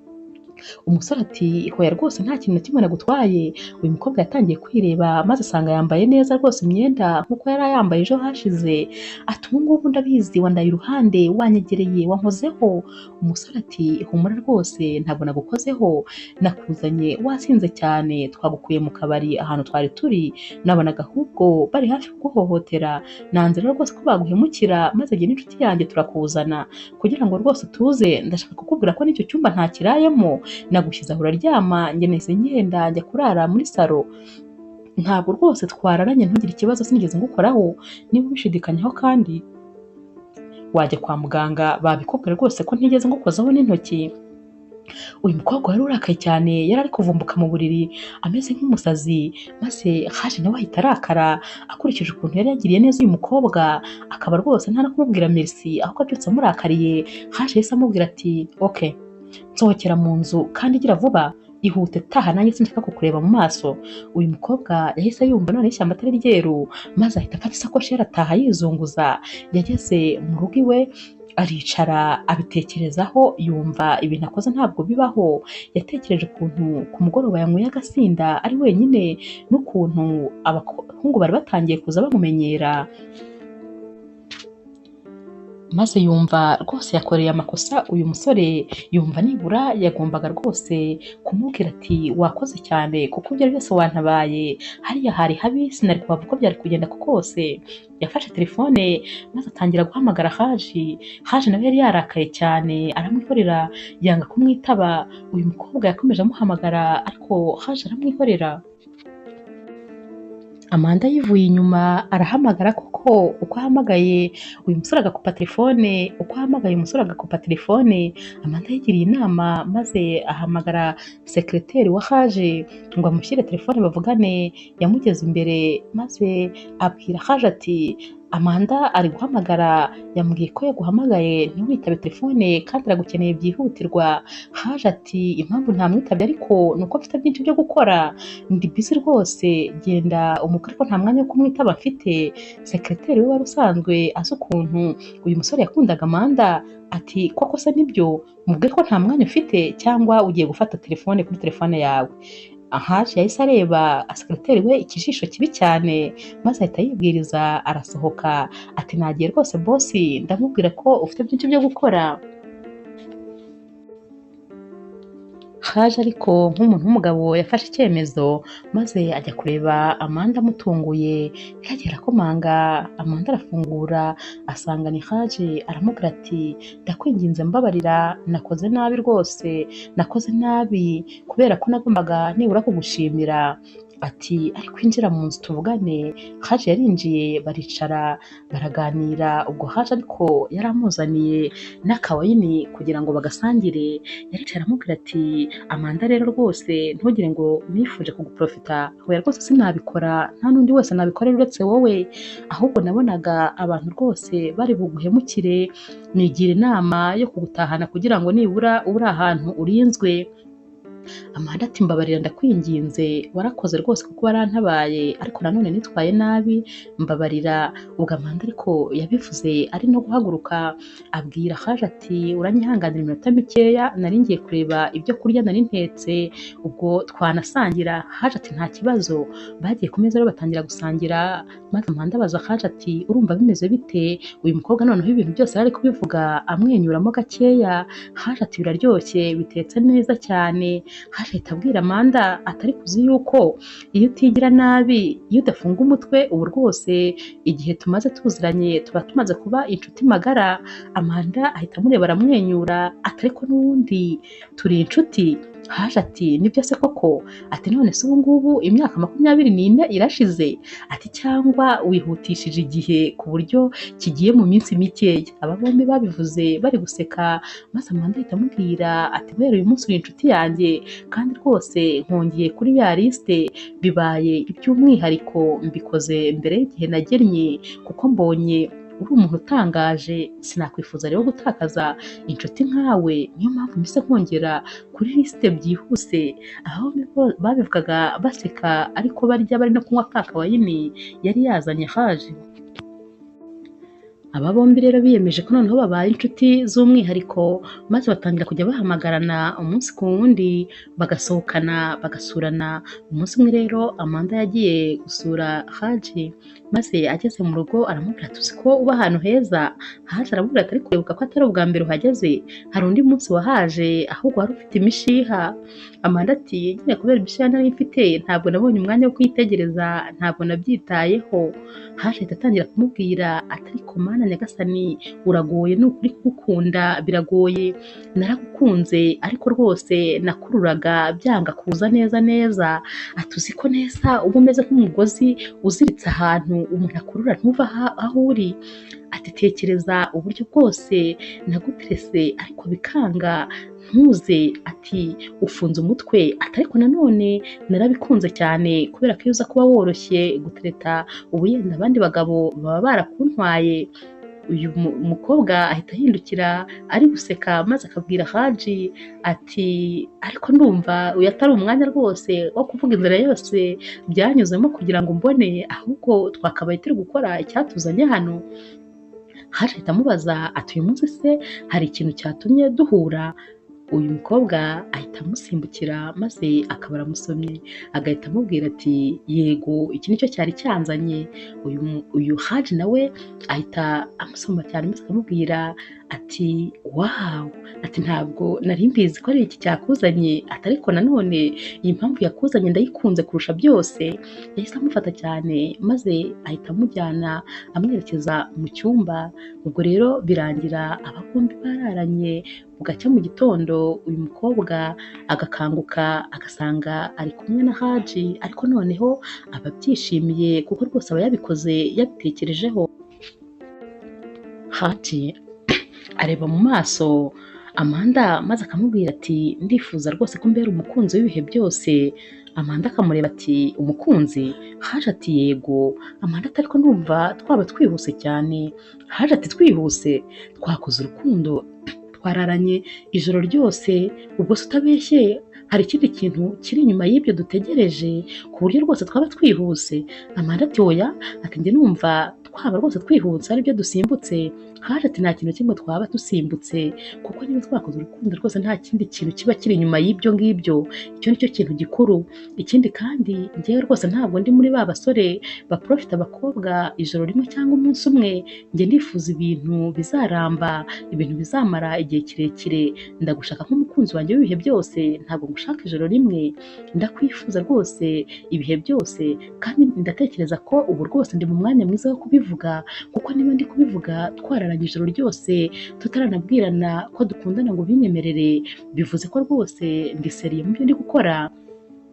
Umusore ati hoya rwose nta kintu na kimwe nagutwaye. Uyu mukobwa yatangiye kwireba maze asanga yambaye neza rwose imyenda nk'uko yari yambaye ejo hashize. Ati ubu ngubu ndabizi wandaye iruhande, wanyegereye, wankozeho. Umusore ati humura rwose ntabwo nagukozeho, nakuzanye wasinze cyane, twagukuye mu kabari ahantu twari turi, nabonaga ahubwo bari hafi kuguhohotera, nanze rero rwose ko baguhemukira maze jye n'inshuti yanjye turakuzana kugira ngo rwose tuze. Ndashaka kukubwira ko n'icyo cyumba ntakirayemo, nagushyize aho uraryama, njye nahise ngenda njya kurara muri salo. Ntabwo rwose twararanye, ntugire ikibazo, sinigeze ngukoraho. Niba ubishidikanyaho kandi wajya kwa muganga babikubwira rwose ko ntigeze ngukozaho n'intoki. Uyu mukobwa wari urakaye cyane, yari ari kuvumbuka mu buriri ameze nk'umusazi, maze Haji nawe ahita arakara akurikije ukuntu yari yagiriye neza uyu mukobwa, akaba rwose nta no kumubwira merci, ahubwo abyutse amurakariye. Haji yahise amubwira ati okay, nsohokera mu nzu kandi gira vuba, ihute taha nanjye sinshaka kukureba mu maso. Uyu mukobwa yahise yumva none ishyamba atari ryeru, maze ahita afata isakoshi yarataha yizunguza. Yageze mu rugo iwe aricara abitekerezaho, yumva ibintu akoze ntabwo bibaho. Yatekereje ukuntu ku mugoroba yanyweye agasinda ari wenyine, n'ukuntu abahungu bari batangiye kuza bamumenyera, maze yumva rwose yakoreye amakosa uyu musore. Yumva nibura yagombaga rwose kumubwira ati wakoze cyane kuko ibyo byose wantabaye, hariya hari habi sinari kubavuga ko byari kugenda kose. Yafashe telefone maze atangira guhamagara Haji. Haji nawe yari yarakaye cyane aramwihorera, yanga kumwitaba. Uyu mukobwa yakomeje amuhamagara ariko Haji aramwihorera. Amanda yivuye inyuma arahamagara koko, uko ahamagaye uyu musore agakupa telefone, uko ahamagaye umusore agakupa telefone. Amanda yigiriye inama maze ahamagara sekreteri wa Haji ngo amushyire telefone bavugane. Yamugeze imbere maze abwira Haji ati Amanda ari guhamagara, yambwiye ko yaguhamagaye ntiwitabe telefone kandi aragukeneye byihutirwa. Haji ati impamvu ntamwitabye ariko nuko mfite byinshi byo gukora, ndi busy rwose, genda umubwire ko nta mwanya wo kumwitaba mfite. Sekreteri we wari usanzwe azi ukuntu uyu musore yakundaga Amanda ati koko se nibyo, mubwire ko nta mwanya ufite cyangwa ugiye gufata telefone kuri telefone yawe. Haji yahise areba sekreteri we ikijisho kibi cyane, maze ahita yibwiriza arasohoka ati nagiye rwose bosi, ndamubwira ko ufite byinshi byo gukora. Haji ariko nk'umuntu w'umugabo yafashe icyemezo maze ajya kureba Amanda amutunguye. Yagera akomanga, Amanda arafungura asanga ni Haji. Aramubwira ati ndakwinginze mbabarira, nakoze nabi rwose, nakoze nabi kubera ko nagombaga nibura kugushimira. Ati ari kwinjira mu nzu tuvugane. Haji yarinjiye baricara baraganira. Ubwo Haji ariko yari amuzaniye n'akawayini kugira ngo bagasangire. Yaricara aramubwira ati Amanda rero rwose ntugire ngo nifuje kuguprofita, hoya rwose sinabikora, nta n'undi wese nabikorera uretse wowe, ahubwo nabonaga abantu rwose bari buguhemukire, nigira inama yo kugutahana kugira ngo nibura uri ahantu urinzwe. Amanda ati mbabarira ndakwinginze, warakoze rwose kuko warantabaye, ariko nanone nitwaye nabi, mbabarira. Ubwo Amanda ariko yabivuze ari no guhaguruka, abwira Haji ati uranyihanganira iminota mikeya, nari ngiye kureba ibyo kurya nari ntetse, ubwo twanasangira. Haji ati nta kibazo. Bagiye ku meza rero batangira gusangira, maze Amanda abaza Haji ati urumva bimeze bite? Uyu mukobwa noneho ibintu byose yari kubivuga amwenyuramo gakeya. Haji ati biraryoshye, bitetse neza cyane. Haji ahita abwira Amanda atari kuzi yuko iyo utigira nabi, iyo udafunga umutwe, ubu rwose igihe tumaze tuziranye tuba tumaze kuba inshuti magara. Amanda ahita amureba aramwenyura ati ariko n'ubundi turi inshuti. Haje ati nibyo se koko, ati none se ubu ngubu imyaka 24 irashize, ati cyangwa wihutishije igihe ku buryo kigiye mu minsi mikeya. Aba bombi babivuze bari guseka, maze Amanda ahita amubwira ati guhera uyu munsi uri inshuti yanjye, kandi rwose nkongeye kuri ya lisite, bibaye iby'umwihariko, mbikoze mbere y'igihe nagennye, kuko mbonye uri umuntu utangaje, sinakwifuza rero gutakaza inshuti nkawe, niyo mpamvu mpise nkongera kuri lisite byihuse. Aho babivugaga baseka ariko barya bari no kunywa ka kawayini yari yazanye Haji. Aba bombi rero biyemeje ko noneho babaye inshuti z'umwihariko, maze batangira kujya bahamagarana umunsi ku wundi, bagasohokana bagasurana. Umunsi umwe rero Amanda yagiye gusura Haji, maze ageze mu rugo aramubwira ati uzi ko uba ahantu heza? Haji aramubwira ati ariko wibuka ko atari ubwa mbere uhageze, hari undi munsi wahaje ahubwo wari ufite imishiha. Amanda ati nyine kubera imishiha nari mfite ntabwo nabonye umwanya wo kuyitegereza, ntabwo nabyitayeho. Haji ahita atangira kumubwira ati ariko mana nyagasani, uragoye, ni ukuri kugukunda biragoye, naragukunze ariko rwose nakururaga byanga kuza neza neza. Ati uzi ko neza uba umeze nk'umugozi uziritse ahantu umuntu akurura ntuva aho uri. Ati tekereza uburyo bwose naguterese ariko bikanga ntuze. Ati ufunze umutwe. Ati ariko nanone narabikunze cyane kubera ko iyo uza kuba woroshye gutereta, ubu yenda abandi bagabo baba barakuntwaye. Uyu mukobwa ahita ahindukira ari guseka, maze akabwira Haji ati ariko ndumva uyu atari umwanya rwose wo kuvuga inzira yose byanyuzemo kugira ngo mbone, ahubwo twakabaye turi gukora icyatuzanye hano. Haji ahita amubaza ati uyu munsi se hari ikintu cyatumye duhura? Uyu mukobwa ahita amusimbukira maze akaba aramusomye, agahita amubwira ati yego iki nicyo cyari cyanzanye. Uyu Haji nawe ahita amusoma cyane maze akamubwira ati wawu, ati ntabwo nari mbizi ko ari iki cyakuzanye, ati ariko nanone iyi mpamvu yakuzanye ndayikunze kurusha byose. Yahise amufata cyane maze ahita amujyana amwerekeza mu cyumba. Ubwo rero birangira aba bombi bararanye, bugacya mu gitondo uyu mukobwa agakanguka agasanga ari kumwe na Haji, ariko noneho aba abyishimiye kuko rwose aba yabikoze yabitekerejeho. Haji areba mu maso Amanda maze akamubwira ati ndifuza rwose ko mbera umukunzi w'ibihe byose. Amanda akamureba ati umukunzi? Haji ati yego. Amanda ati ariko ndumva twaba twihuse cyane. Haji ati twihuse? Twakoze urukundo, twararanye ijoro ryose, ubwo se utabeshye hari ikindi kintu kiri inyuma y'ibyo dutegereje ku buryo rwose twaba twihuse? Amanda ati oya, ati njye numva twaba rwose twihuse ari byo dusimbutse. Haje ati nta kintu kimwe twaba dusimbutse, kuko niba twakoze urukundo rwose nta kindi kintu kiba kiri inyuma y'ibyo ngibyo, icyo nicyo kintu gikuru. Ikindi kandi njyewe rwose ntabwo ndi muri ba basore baprofita abakobwa ijoro rimwe cyangwa umunsi umwe. Njye ndifuza ibintu bizaramba, ibintu bizamara igihe kirekire. Ndagushaka nk'umukunzi wanjye w'ibihe byose, ntabwo ngushaka ijoro rimwe. Ndakwifuza rwose ibihe byose, kandi ndatekereza ko ubu rwose ndi mu mwanya mwiza wo kubivuga, kuko niba ndi kubivuga twararanye ijoro ryose tutaranabwirana ko dukundana ngo binyemerere, bivuze ko rwose ndi seriye mu byo ndi gukora.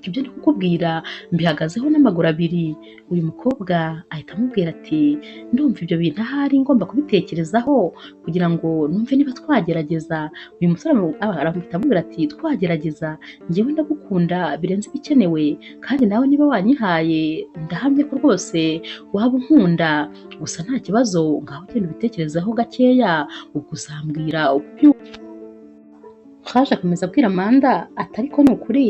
Ibyo ndi kukubwira mbihagazeho n'amaguru abiri. Uyu mukobwa ahita amubwira ati ndumva ibyo bintu ahari ngomba kubitekerezaho kugira ngo numve niba twagerageza. Uyu musore aramubwira amubwira ati twagerageza, njyewe ndagukunda birenze ibikenewe, kandi nawe niba wanyihaye ndahamye ko rwose waba unkunda. Gusa nta kibazo, ngaho ugenda ubitekerezaho gakeya ubwo uzambwira uko ubyumva. Haje akomeza abwira Amanda ati ariko ni ukuri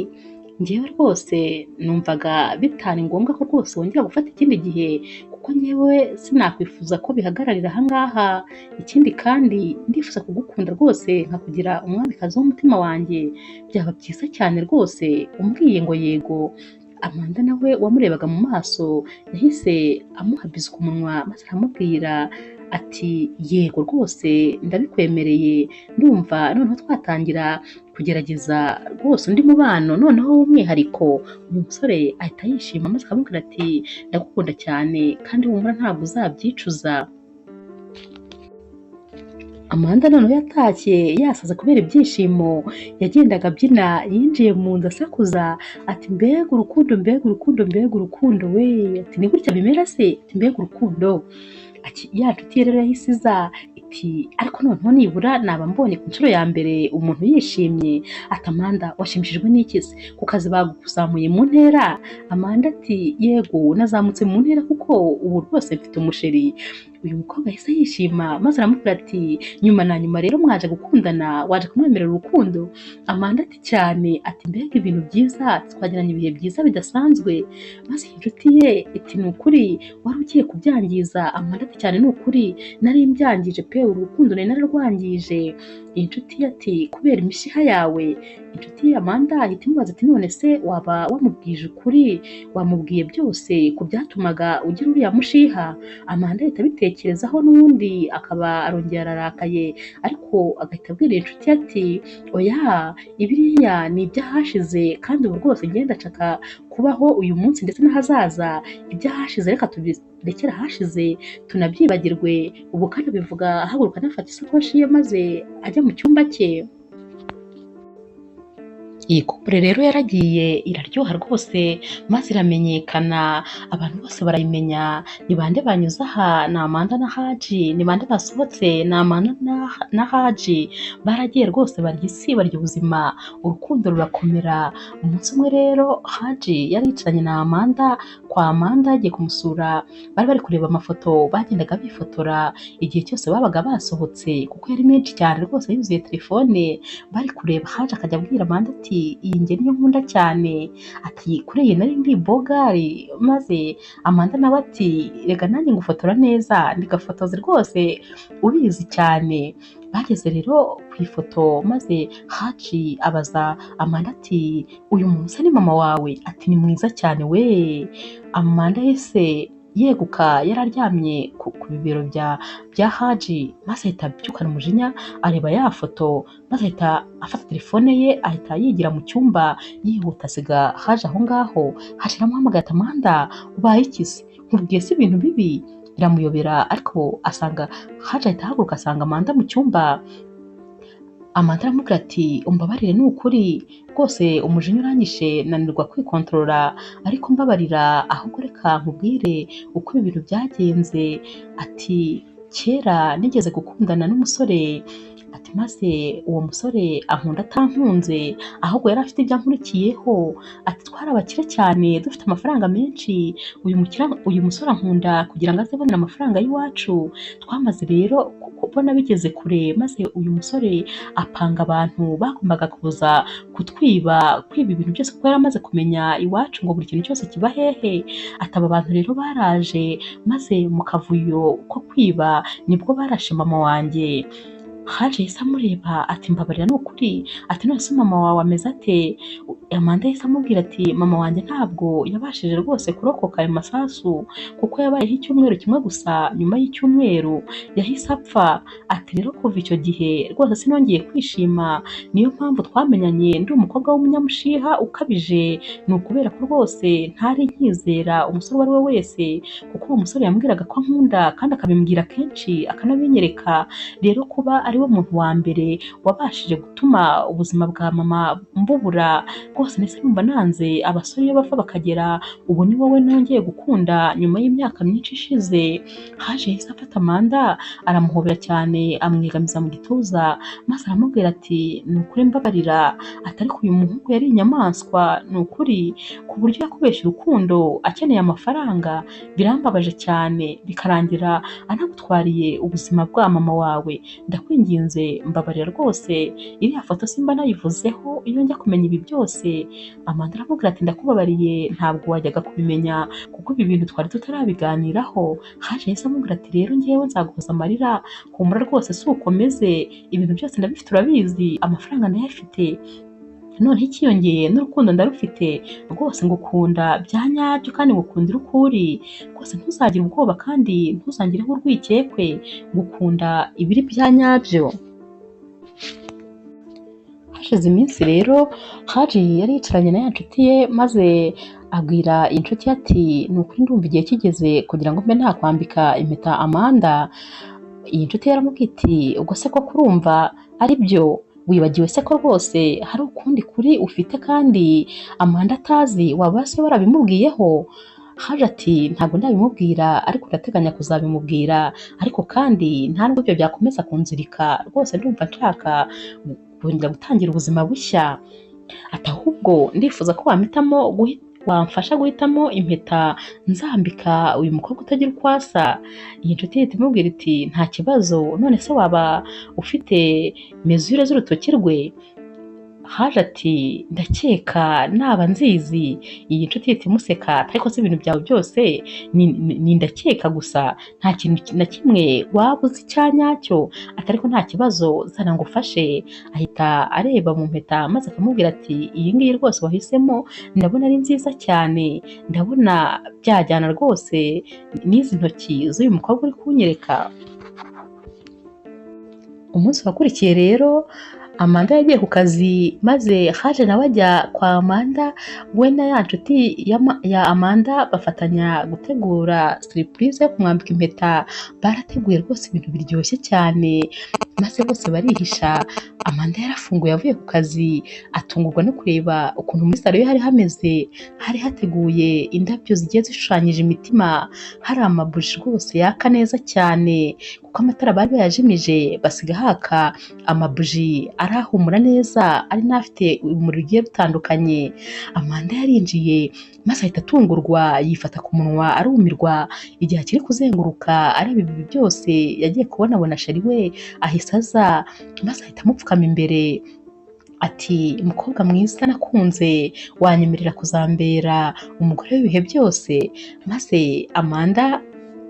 njyewe rwose numvaga bitari ngombwa ko rwose wongera gufata ikindi gihe, kuko njyewe sinakwifuza ko bihagararira aha ngaha. Ikindi kandi ndifuza kugukunda rwose nkakugira umwamikazi w'umutima wanjye. Byaba byiza cyane rwose umbwiye ngo yego. Amanda nawe wamurebaga mu maso yahise amuhabiza umunwa maze aramubwira ati yego rwose ndabikwemereye, ndumva noneho twatangira kugerageza rwose undi mubano noneho w'umwihariko. Uyu musore ahita yishima maze akamubwira ati ndagukunda cyane kandi humura ntabwo uzabyicuza. Amanda noneho yatashye yasaze kubera ibyishimo, yagendaga abyina yinjiye mu nzu asakuza ati mbega urukundo, mbega urukundo, mbega urukundo we, ati ni gutya bimera se, ati mbega urukundo. Ya nshuti ye rero yahise iza iti ariko noneho nibura naba mbonye ku nshuro ya mbere umuntu yishimye. Ati Amanda washimishijwe n'iki se, ku kazi baguzamuye mu ntera? Amanda ati yego nazamutse mu ntera kuko ubu rwose mfite umusheri. Uyu mukobwa yahise yishima maze aramubwira ati nyuma na nyuma rero mwaje gukundana, waje kumwemerera urukundo? Amanda ati cyane, ati mbega ibintu byiza, twagiranye ibihe byiza bidasanzwe. Maze iyi nshuti ye iti ni ukuri wari ugiye kubyangiza? Amanda ati cyane ni ukuri nari mbyangije pe, urukundo nari nararwangije. Iyi nshuti ye ati kubera imishiha yawe? Inshuti ye Amanda ahita imubaza ati none se waba wamubwije ukuri, wamubwiye byose ku byatumaga ugira uriya mushiha? Amanda ahita abitekerezaho n'ubundi akaba arongera ararakaye, ariko agahita abwira inshuti ye ati oya ibiriya ni iby'ahashize kandi ubu rwose ngenda nshaka kubaho uyu munsi ndetse n'ahazaza. Iby'ahashize reka tubirekere ahashize tunabyibagirwe. Ubu kandi bivuga ahaguruka anafata isakoshi ye maze ajya mu cyumba cye. Iyi couple rero yaragiye iraryoha rwose maze iramenyekana, abantu bose barayimenya. Ni bande banyuze aha? Ni Amanda na Haji. Ni bande basohotse? Ni Amanda na Haji. Baragiye rwose barya isi, barya ubuzima, urukundo rurakomera. Umunsi umwe rero Haji yari yicaranye na Amanda kwa Amanda yagiye kumusura, bari bari kureba amafoto bagendaga bifotora igihe cyose babaga basohotse kuko yari menshi cyane rwose yuzuye telefone bari kureba. Haji akajya abwira Amanda ati iyi njye niyo nkunda cyane, ati kuri iyi nari ndi bogari. Maze Amanda nawe ati rega nanjye ngufotora neza, ndigafotoze rwose ubizi cyane. Bageze rero ku ifoto maze Haji abaza Amanda ati uyu muntu usa ni mama wawe? Ati ni mwiza cyane we. Amanda yese yeguka yararyamye ku bibero bya Haji maze ahita abyukana umujinya areba ya foto maze ahita afata telefone ye ahita yigira mu cyumba yihuta asiga Haji aho ngaho. Haji aramuhamagara ati Amanda ubaye iki se, nkubwiye si ibintu bibi? Biramuyobera ariko asanga Haji ahita ahaguruka asanga Amanda mu cyumba. Amanda aramubwira ati umbabarire ni ukuri rwose umujinya uranyishe nanirwa kwikontorora, ariko mbabarira ahubwo reka nkubwire uko ibi bintu byagenze. Ati kera nigeze gukundana n'umusore, ati maze uwo musore ankunda atankunze ahubwo yari afite ibyo ankurikiyeho. Ati twari abakire cyane dufite amafaranga menshi, uyu musore ankunda kugira ngo aze abonera amafaranga y'iwacu. Twamaze rero kubona bigeze kure maze uyu musore apanga abantu bagombaga kuza kwiba ibintu byose kuko yari amaze kumenya iwacu ngo buri kintu cyose kiba hehe. Ati aba bantu rero baraje maze mu kavuyo ko kwiba nibwo barashe mama wanjye. Haji yahise amureba ati mbabarira ni ukuri, ati none se mama wawe ameze ate? Amanda yahise amubwira ati mama wanjye ntabwo yabashije rwose kurokoka ayo masasu kuko yabayeho icyumweru kimwe gusa, nyuma y'icyumweru yahise apfa. Ati rero kuva icyo gihe rwose sinongeye kwishima, niyo mpamvu twamenyanye ndi umukobwa w'umunyamushiha ukabije. Ni ukubera ko rwose ntari nkizera umusore uwo ari we wese kuko uwo musore yambwiraga ko ankunda kandi akabimbwira kenshi akanabinyereka. Rero kuba ari we muntu wa mbere wabashije gutuma ubuzima bwa mama mbubura rwose nese numva nanze abasore iyo bava bakagera. Ubu ni wowe nongeye gukunda nyuma y'imyaka myinshi ishize. Haje yahise afata Amanda aramuhobera cyane amwegamiza mu gituza maze aramubwira ati ni ukuri mbabarira, ati ariko uyu muhungu yari inyamaswa ni ukuri ku buryo yakubeshya urukundo akeneye amafaranga. Birambabaje cyane bikarangira anagutwariye ubuzima bwa mama wawe. Ndakwinginze mbabarira rwose, iriya foto simba nayivuzeho iyo njya kumenya ibi byose. Amanda aramubwira ati ndakubabariye ntabwo wajyaga kubimenya kuko ibi bintu twari tutarabiganiraho. Haje yahise amubwira ati rero ngewe nzaguhoza amarira, humura rwose si ukomeze, ibintu byose ndabifite urabizi, amafaranga ndayafite, noneho ikiyongeye n'urukundo ndarufite rwose, ngukunda bya nyabyo kandi ngukundira uko uri rwose, ntuzagire ubwoba kandi ntuzangireho urwikekwe, ngukunda ibiri bya nyabyo. Hashize iminsi rero Haji yari yicaranye na ya nshuti ye maze abwira iyi nshuti ati ni ukuri ndumva igihe kigeze kugira ngo mbe nakwambika impeta Amanda. iyi nshuti yaramubwiye iti ubwo se ko kurumva ari byo, wibagiwe se ko rwose hari ukundi kuri ufite kandi Amanda atazi, waba se warabimubwiyeho? Haje ati ntabwo ndabimubwira ariko ndateganya kuzabimubwira, ariko kandi nta nubwo ibyo byakomeza kunzirika, rwose ndumva nshaka kongera gutangira ubuzima bushya. Ati ahubwo ndifuza ko wamfasha guhitamo impeta nzambika uyu mukobwa utagira uko asa. Iyi nshuti ihita imubwira iti nta kibazo, none se waba ufite mezure z'urutoki rwe? Haje ati ndakeka naba nzizi. Iyi nshuti ihita imuseka ariko se ibintu byawe byose ni ndakeka gusa, nta kintu na kimwe waba uzi icya nyacyo? Ati ariko nta kibazo, zana ngufashe. Ahita areba mu mpeta maze akamubwira ati iyi ngiyi rwose wahisemo ndabona ari nziza cyane, ndabona byajyana rwose n'izi ntoki z'uyu mukobwa uri kunyereka. Umunsi wakurikiye rero Amanda yagiye ku kazi, maze Haje nawe ajya kwa Amanda, we na ya nshuti ya Amanda bafatanya gutegura surprise yo kumwambika impeta. Barateguye rwose ibintu biryoshye cyane, maze bose barihisha. Amanda yarafunguye avuye ku kazi, atungurwa no kureba ukuntu muri salo ye hari hameze. Hari hateguye indabyo zigiye zishushanyije imitima, hari amabuji rwose yaka neza cyane kuko amatara bari bayajimije basiga haka amabuji arahumura neza, ari n'afite urumuri rugiye rutandukanye. Amanda yarinjiye maze ahita atungurwa, yifata ku munwa arumirwa. Igihe akiri kuzenguruka areba ibi byose yagiye kubona sheri we ahise aza, maze ahita amupfukama imbere ati mukobwa mwiza nakunze, wanyemerera kuzambera umugore w'ibihe byose? Maze Amanda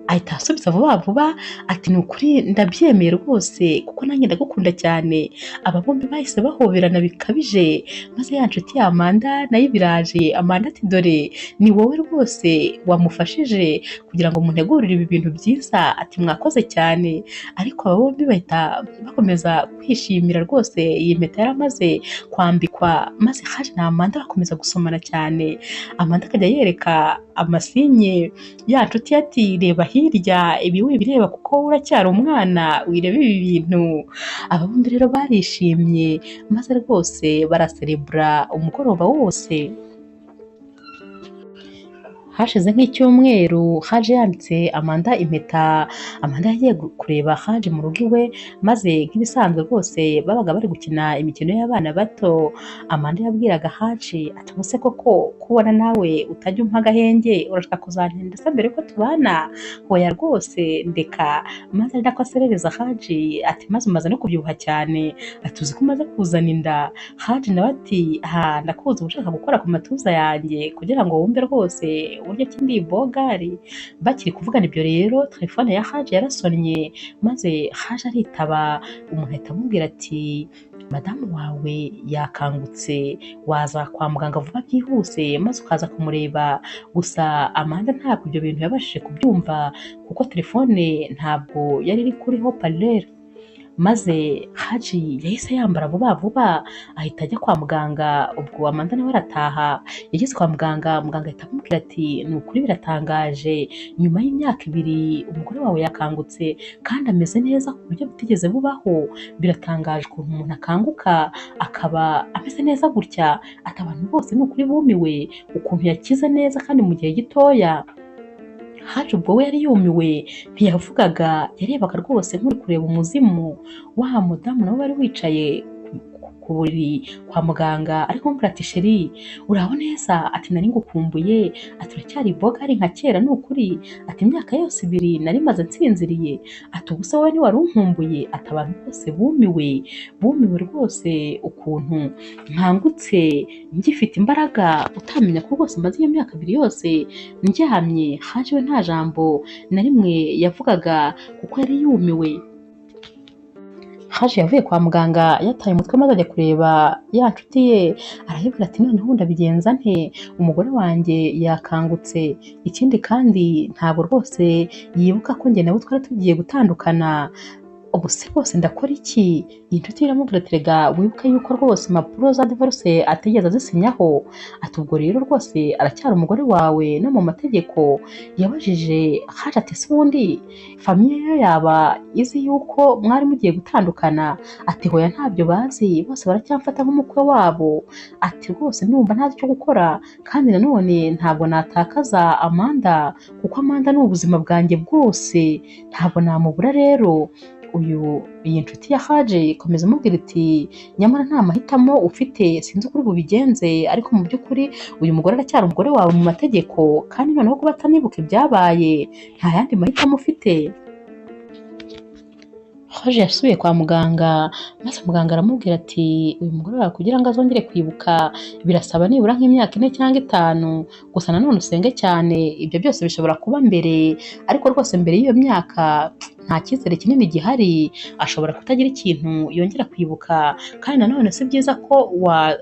ahita asubiza vuba vuba ati ni ukuri ndabyemeye rwose kuko nanjye ndagukunda cyane. Aba bombi bahise bahoberana bikabije, maze ya nshuti ya Amanda nayo biraje. Amanda ati dore ni wowe rwose wamufashije kugira ngo muntegurire ibi bintu byiza, ati mwakoze cyane. Ariko aba bombi bahita bakomeza kwishimira rwose iyi mpeta yaramaze kwambikwa, maze Haje na Amanda bakomeza gusomana cyane. Amanda akajya yereka amasinye ya nshuti ati reba hirya, ibi wibireba kuko uracyari umwana, wireba ibi bintu. Aba bombi rero barishimye maze rwose baraserebura umugoroba wose. Hashize nk'icyumweru Haje yambitse Amanda impeta. Amanda yagiye kureba Haje mu rugo iwe, maze nk'ibisanzwe rwose babaga bari gukina imikino y'abana bato. Amanda yabwiraga Haje ati ubuse koko kubona nawe utajya umpa agahenge, urashaka kuzantenda se mbere ko tubana? Hoya rwose ndeka. Maze ari nako aserereza Haje ati maze umaze no kubyibuha cyane, ati uzi ko umaze kuzana inda? Haje nawe ati ndakuzi ushaka gukora ku matuza yanjye kugira ngo wumve rwose uburyo ki ndi bogari. Bakiri kuvugana ibyo rero telefone ya Haje yarasonnye, maze Haje aritaba. Umuntu ahita amubwira ati madamu wawe yakangutse, waza kwa muganga vuba byihuse maze ukaza kumureba. Gusa Amanda ntabwo ibyo bintu yabashije kubyumva kuko telefone ntabwo yari iri kuri haut-parleur. Maze Haje yahise yambara vuba vuba ahita ajya kwa muganga. Ubwo Amanda nawe arataha. Yageze kwa muganga, muganga ahita amubwira ati ni ukuri biratangaje, nyuma y'imyaka 2 umugore wawe yakangutse kandi ameze neza ku buryo butigeze bubaho. Biratangaje ukuntu umuntu akanguka akaba ameze neza gutya. Ati abantu bose ni ukuri bumiwe ukuntu yakize neza kandi mu gihe gitoya. Haje ubwo we yari yumiwe, ntiyavugaga, yarebaga rwose nk'uri kureba umuzimu. Wa mudamu nawe wari wicaye ku buriri kwa muganga ariko mubwira ati sheri uraho neza? Ati nari ngukumbuye. Ati uracyari bogari nka kera ni ukuri? Ati imyaka yose 2 nari maze nsinziriye. Ati ubuse wowe ntiwari unkumbuye? Ati abantu bose bumiwe rwose ukuntu nkangutse ngifite imbaraga, utamenya ko rwose maze iyo myaka 2 yose ndyamye. Haje we nta jambo na rimwe yavugaga kuko yari yumiwe. Haje yavuye kwa muganga yataye umutwe maze ajya kureba ya nshuti ye, arayibwira ati noneho ndabigenza nte? Umugore wanjye yakangutse, ikindi kandi ntabwo rwose yibuka ko njye nawe twari tugiye gutandukana. ubu se rwose ndakora iki? Iyi nshuti iramubwira ati rega wibuke yuko rwose impapuro za divorce atigeze azisinyaho, ati ubwo rero rwose aracyari umugore wawe no mu mategeko. Yabajije Haje ati ese ubundi famiye yo yaba izi yuko mwari mugiye gutandukana? Ati hoya ntabyo bazi, bose baracyamfata nk'umukwe wabo. Ati rwose ndumva ntazi icyo gukora, kandi nanone ntabwo natakaza Amanda kuko Amanda ni ubuzima bwanjye bwose, ntabwo namubura rero. Iyi nshuti ya Haje ikomeza imubwira iti nyamara nta mahitamo ufite, sinzi uko uri bubigenze, ariko mu by'ukuri uyu mugore aracyari umugore wawe mu mategeko, kandi noneho kuba atanibuka ibyabaye nta yandi mahitamo ufite. Haje yasubiye kwa muganga, maze muganga aramubwira ati uyu mugore wawe kugira ngo azongere kwibuka birasaba nibura nk'imyaka 4 cyangwa 5, gusa nanone usenge cyane, ibyo byose bishobora kuba mbere, ariko rwose mbere y'iyo myaka nta cyizere kinini gihari, ashobora kutagira ikintu yongera kwibuka, kandi nanone si byiza ko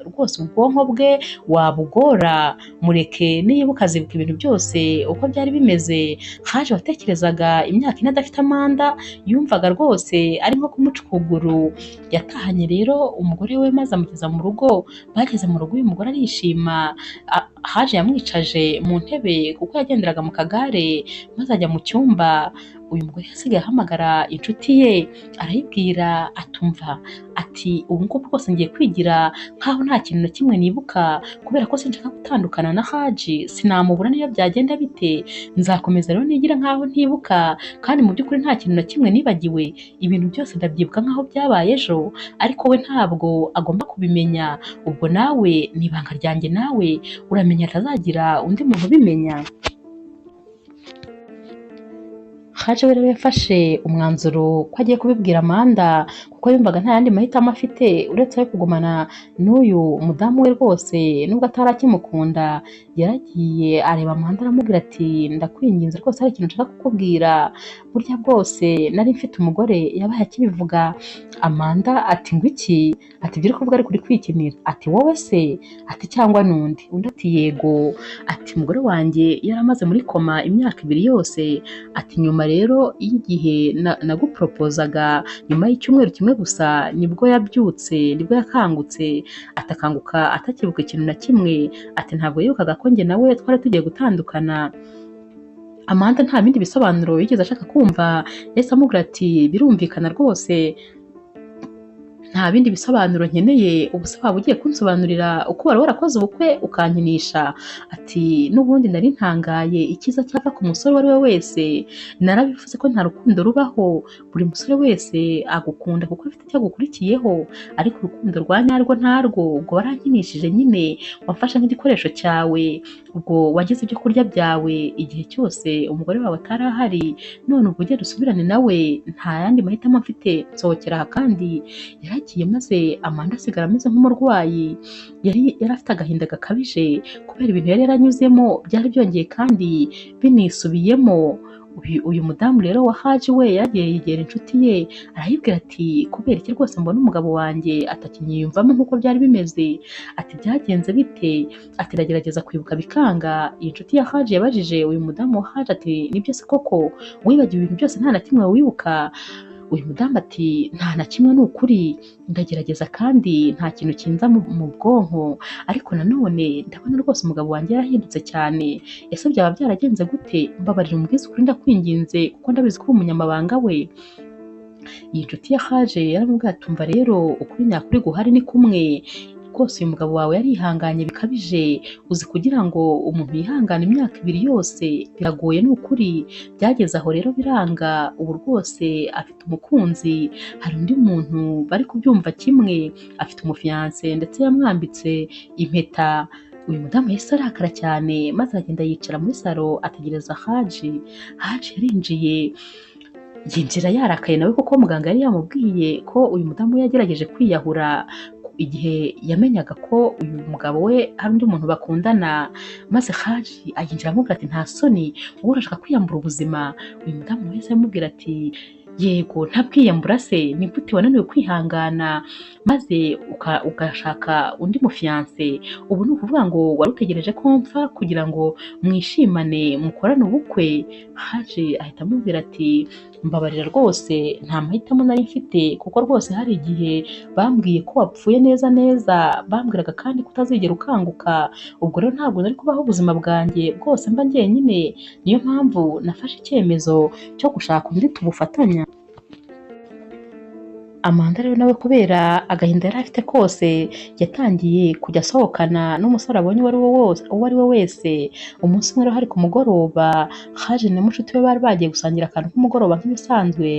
rwose ubwonko bwe wabugora, mureke niyibuka azibuka ibintu byose uko byari bimeze. Haje watekerezaga imyaka 4 adafite Amanda, yumvaga rwose ari nko kumuca ukuguru. Yatahanye rero umugore we maze amugeza mu rugo. Bageze mu rugo uyu mugore arishima. Haje yamwicaje mu ntebe kuko yagenderaga mu kagare, maze ajya mu cyumba. Uyu mugore yasigaye ahamagara inshuti ye arayibwira atumva, ati ubu ngubu rwose ngiye kwigira nkaho nta kintu na kimwe nibuka, kubera ko sinshaka gutandukana na Haji, sinamubura niyo byagenda bite, nzakomeza rero nigira nkaho ntibuka, kandi mu by'ukuri nta kintu na kimwe nibagiwe, ibintu byose ndabyibuka nkaho byabaye ejo, ariko we ntabwo agomba kubimenya. Ubwo nawe ni ibanga ryanjye, nawe uramenya atazagira undi muntu ubimenya. Haje rero yafashe umwanzuro ko agiye kubibwira Amanda, kuko yumvaga nta yandi mahitamo afite uretse yo kugumana n'uyu mudamu we rwose, nubwo atari akimukunda. Yaragiye areba Amanda aramubwira ati ndakwinginze rwose hari ikintu nshaka kukubwira, burya bwose nari mfite umugore yabaye akibivuga. Amanda ati ngo iki? Ati ibyo uri kuvuga ari kuri kwikinira? Ati wowe se? Ati cyangwa n'undi? Undi ati yego. Ati umugore wanjye yaramaze muri koma imyaka 2 yose. Ati nyuma rero y'igihe naguporopozaga, nyuma y'icyumweru kimwe gusa nibwo yabyutse, nibwo yakangutse. Atakanguka atakibuka ikintu na kimwe. Ati ntabwo yibukaga ko njye nawe twari tugiye gutandukana. Amanda nta bindi bisobanuro yigeze ashaka kumva, yahise amubwira ati birumvikana rwose, nta bindi bisobanuro nkeneye, ubu se waba ugiye kunsobanurira uko wari warakoze ubukwe ukankinisha? Ati n'ubundi nari ntangaye icyiza cyava ku musore uwo ari we wese, narabivuze ko nta rukundo rubaho, buri musore wese agukunda kuko afite icyo agukurikiyeho, ariko urukundo rwa nyarwo ntarwo. Ubwo warankinishije nyine, wamfashe nk'igikoresho cyawe, ubwo wagize ibyo kurya byawe igihe cyose umugore wawe atari ahari, none ubwo ugenda usubirane nawe, nta yandi mahitamo mfite, nsohokera aha. Kandi yaragiye maze Amanda asigara ameze nk'umurwayi, yari afite agahinda gakabije kubera ibintu yari yaranyuzemo byari byongeye kandi binisubiyemo. Uyu mudamu rero wa Haji we yagiye yegera inshuti ye arayibwira ati kubera iki rwose mbona umugabo wanjye atakinyiyumvamo nk'uko byari bimeze? Ati byagenze bite? Ati ndagerageza kwibuka bikanga. Iyi nshuti ya Haji yabajije uyu mudamu wa Haji ati nibyo se koko wibagiwe ibintu byose nta na kimwe wibuka? Uyu mudamu ati nta na kimwe, ni ukuri ndagerageza kandi nta kintu kinza mu bwonko, ariko nanone ndabona rwose umugabo wanjye yarahindutse cyane. Ese byaba byaragenze gute? Mbabarira umbwize ukuri ndakwinginze, kuko ndabizi ko uri umunyamabanga we. Iyi nshuti ya Haje yaramubwiye ati umva rero, ukuri nyakuri guhari ni kumwe, rwose uyu mugabo wawe yarihanganye bikabije, uzi kugira ngo umuntu yihangane imyaka 2 yose biragoye, ni ukuri. Byageze aho rero biranga, ubu rwose afite umukunzi, hari undi muntu bari kubyumva kimwe, afite umufiyanse ndetse yamwambitse impeta. Uyu mudamu yahise arakara cyane, maze aragenda yicara muri salo ategereza Haji. Haji yarinjiye, yinjira yarakaye nawe kuko muganga yari yamubwiye ko uyu mudamu yagerageje kwiyahura igihe yamenyaga ko uyu mugabo we hari undi muntu bakundana. Maze Haji ayinjira amubwira ati nta soni, wowe urashaka kwiyambura ubuzima? Uyu mudamu wese amubwira ati yego ntabwiyambura se ni gute wananiwe kwihangana maze ugashaka undi mufiyanse? Ubu ni ukuvuga ngo wari utegereje ko mpfa kugira ngo mwishimane mukorane ubukwe? Haje ahita amubwira ati mbabarira rwose nta mahitamo nari mfite, kuko rwose hari igihe bambwiye ko wapfuye neza neza, bambwiraga kandi ko utazigera ukanguka, ubwo rero ntabwo nari kubaho ubuzima bwanjye bwose mba njyenyine, niyo mpamvu nafashe icyemezo cyo gushaka undi tubufatanya. Amanda rero nawe kubera agahinda yari afite kose, yatangiye kujya asohokana n'umusore abonye uwo ari we wese. Umunsi umwe rero hari ku mugoroba, haje na mushuti we bari bagiye gusangira akantu k'umugoroba nk'ibisanzwe,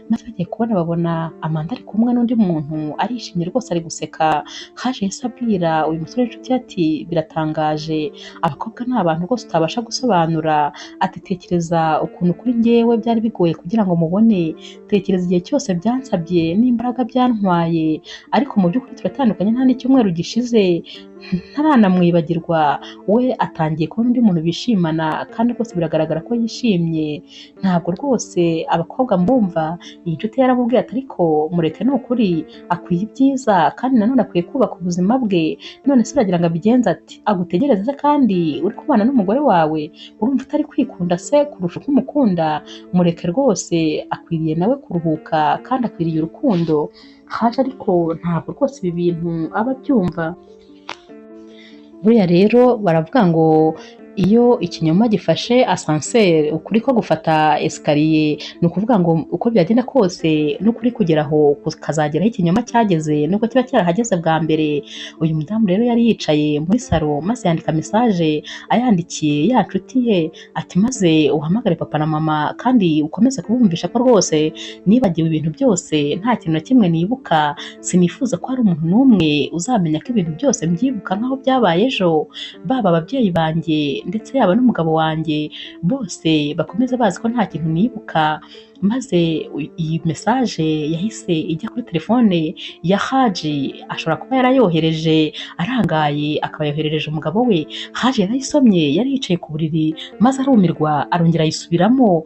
maze bagiye kubona babona Amanda ari kumwe n'undi muntu, arishimye rwose ari guseka. Haje yahise abwira uyu musore w'inshuti ye ati biratangaje, abakobwa ni abantu rwose utabasha gusobanura, ati tekereza ukuntu kuri njyewe byari bigoye kugira ngo mubone, tekereza igihe cyose byansabye n'imbaraga byantwaye, ariko mu by'ukuri turatandukanye nta n'icyumweru gishize ntaranamwibagirwa. We atangiye kubona undi muntu bishimana kandi rwose biragaragara ko yishimye. Ntabwo rwose abakobwa mbumva. Iyi nshuti yaramubwiye ati ariko mureke ni ukuri akwiye ibyiza kandi nanone akwiye kubaka ubuzima bwe, none se uragira ngo abigenze ati? Agutegereze se kandi uri kubana n'umugore wawe? Urumva utari kwikunda se kurusha uko umukunda? Mureke rwose akwiriye nawe kuruhuka kandi akwiriye urukundo. Haje ariko ntabwo rwose ibi bintu aba abyumva. Buriya rero baravuga ngo iyo ikinyoma gifashe asanseri, ukuri ko gufata esikariye. Ni ukuvuga ngo uko byagenda kose n'ukuri kugeraho kazagera aho ikinyoma cyageze, nubwo kiba cyarahageze bwa mbere. Uyu mudamu rero yari yicaye muri salo, maze yandika mesaje ayandikiye ya nshuti ye ati maze uhamagare papa na mama kandi ukomeze kubumvisha ko rwose nibagiwe ibintu byose, nta kintu na kimwe nibuka. Sinifuza ko hari umuntu n'umwe uzamenya ko ibintu byose mbyibuka nk'aho byabaye ejo, baba ababyeyi banjye ndetse yaba n'umugabo wanjye, bose bakomeza bazi ko nta kintu nibuka. Maze iyi mesaje yahise ijya kuri telefone ya Haji, ashobora kuba yarayohereje arangaye akaba yoherereje umugabo we. Haji yarayisomye, yari yicaye ku buriri maze arumirwa, arongera ayisubiramo,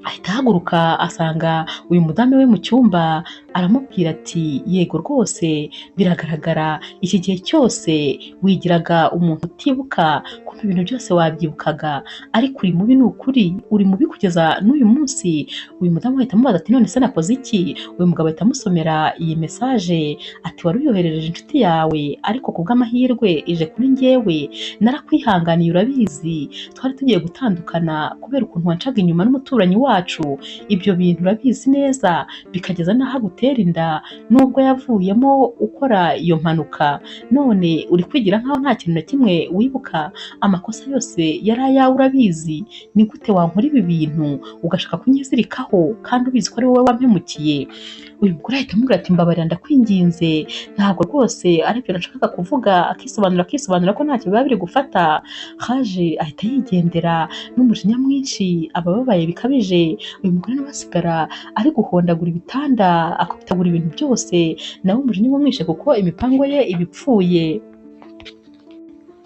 ahita ahaguruka asanga uyu mudamu we mu cyumba, aramubwira ati yego rwose biragaragara iki gihe cyose wigiraga umuntu utibuka, kumva ibintu byose wabyibukaga, ariko uri mubi, ni ukuri uri mubi kugeza n'uyu munsi. Uyu mudamu ahita amubaza ati none se nakoze iki? Uyu mugabo ahita amusomera iyi mesaje ati wari uyoherereje inshuti yawe, ariko ku bw'amahirwe ije kuri njyewe, narakwihanganiye urabizi, twari tugiye gutandukana kubera ukuntu wancaga inyuma n'umuturanyi wacu. Ibyo bintu urabizi neza, bikageza n'aho agutera inda, nubwo yavuyemo ukora iyo mpanuka. None uri kwigira nkaho nta kintu na kimwe wibuka, amakosa yose yari ayawe urabizi. Ni gute wankora ibi bintu ugashaka kunyizirikaho kandi ubizi ko ari wowe wampemukiye? Uyu mugore ahita amubwira ati mbabarira ndakwinginze, ntabwo rwose aribyo nashakaga kuvuga, akisobanura ko ntacyo biba biri gufata. Haje ahita yigendera n'umujinya mwinshi, abababaye bikabije. Uyu mugore nawe asigara ari guhondagura ibitanda, akubitagura ibintu byose, nawe umujinya umwishe kuko imipango ye ibipfuye.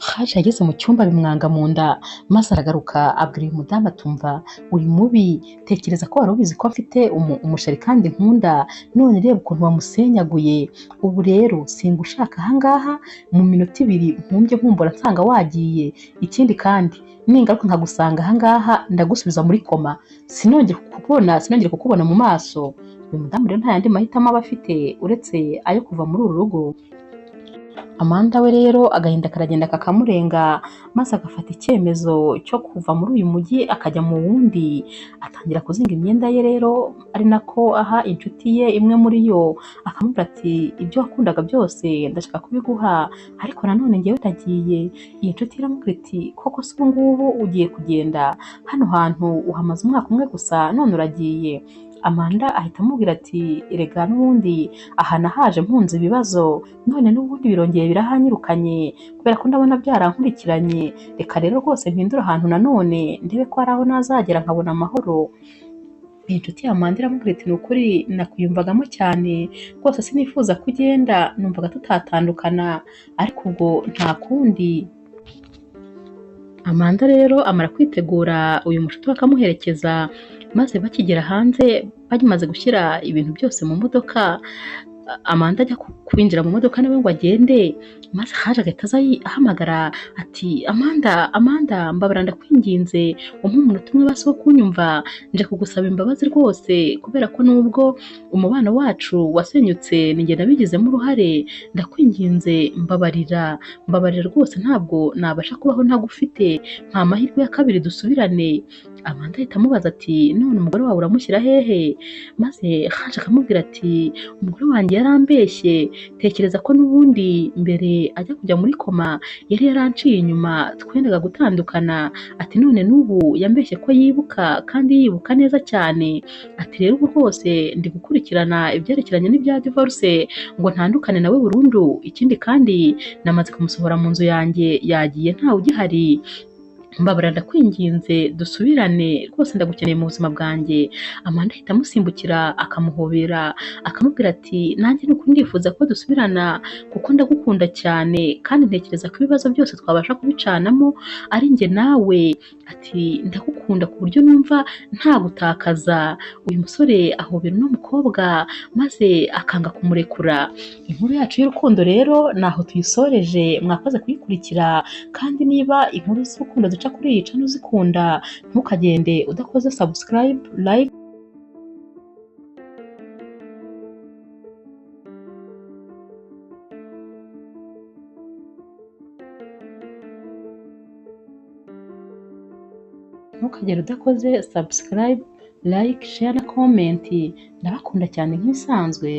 Haje yageze mu cyumba bimwanga mu nda, maze aragaruka abwira uyu mudamu atumva uri mubi, tekereza ko wari ubizi ko mfite umusheri kandi nkunda, none reba ukuntu wamusenyaguye. Ubu rero singushaka ahangaha, mu minota ibiri mpumbye nkumbura nsanga wagiye. Ikindi kandi ningaruka nkagusanga ahangaha ndagusubiza muri koma, sinongere kukubona mu maso. Uyu mudamu rero nta yandi mahitamo aba afite uretse ayo kuva muri uru rugo. Amanda we rero agahinda karagenda kakamurenga, maze agafata icyemezo cyo kuva muri uyu mujyi akajya mu wundi. Atangira kuzinga imyenda ye rero, ari nako aha inshuti ye imwe muri yo, akamubwira ati ibyo wakundaga byose ndashaka kubiguha, ariko nanone njyewe ndagiye. Iyi nshuti iramubwira iti koko se ubu ngubu ugiye kugenda? Hano hantu uhamaze umwaka umwe gusa none uragiye? Amanda ahita amubwira ati erega n'ubundi aha nahaje mpunze ibibazo, none n'ubundi birongeye birahanyirukanye kubera ko ndabona byarankurikiranye. Reka rero rwose mpindura ahantu nanone ndebe ko hari aho nazagera nkabona amahoro. Iyi nshuti ya Amanda iramubwira iti ni ukuri nakwiyumvagamo cyane rwose, sinifuza ko ugenda, numvaga tutatandukana, ariko ubwo nta kundi. Amanda rero amara kwitegura uyu mushuti we akamuherekeza, maze bakigera hanze bamaze gushyira ibintu byose mu modoka, Amanda ajya kwinjira mu modoka nawe ngo agende, maze Haje agahita aza ahamagara ati Amanda, Amanda mbabara ndakwinginze umpe umunota umwe basi wo kunyumva, nje kugusaba imbabazi rwose kubera ko nubwo umubano wacu wasenyutse ni njye nabigizemo uruhare, ndakwinginze mbabarira, mbabarira rwose ntabwo nabasha kubaho ntagufite, nta mahirwe ya kabiri dusubirane. Amanda ahita amubaza ati none umugore wawe uramushyira hehe? Maze Haje akamubwira ati umugore wanjye yarambeshye, tekereza ko n'ubundi mbere ajya kujya muri koma yari yaranciye inyuma twendaga gutandukana, ati none n'ubu yambeshye ko yibuka kandi yibuka neza cyane, ati rero ubu rwose ndi gukurikirana ibyerekeranye n'ibya divorce ngo ntandukane nawe burundu, ikindi kandi namaze kumusohora mu nzu yanjye yagiye ntawe ugihari, mbabara ndakwinginze dusubirane rwose ndagukeneye mu buzima bwanjye. Amanda ahita amusimbukira akamuhobera akamubwira ati nanjye n'ukuri ndifuza ko dusubirana kuko ndagukunda cyane kandi ntekereza ko ibibazo byose twabasha kubicanamo ari njye nawe, ati ndagukunda ku buryo numva ntagutakaza. Uyu musore ahobera uno mukobwa maze akanga kumurekura. Inkuru yacu y'urukundo rero naho tuyisoreje, mwakoze kuyikurikira, kandi niba inkuru z'urukundo zica kuri iyi channel uzikunda, ntukagende udakoze subscribe, like ntukagere udakoze subscribe, like, share na comment. Ndabakunda cyane nk'ibisanzwe.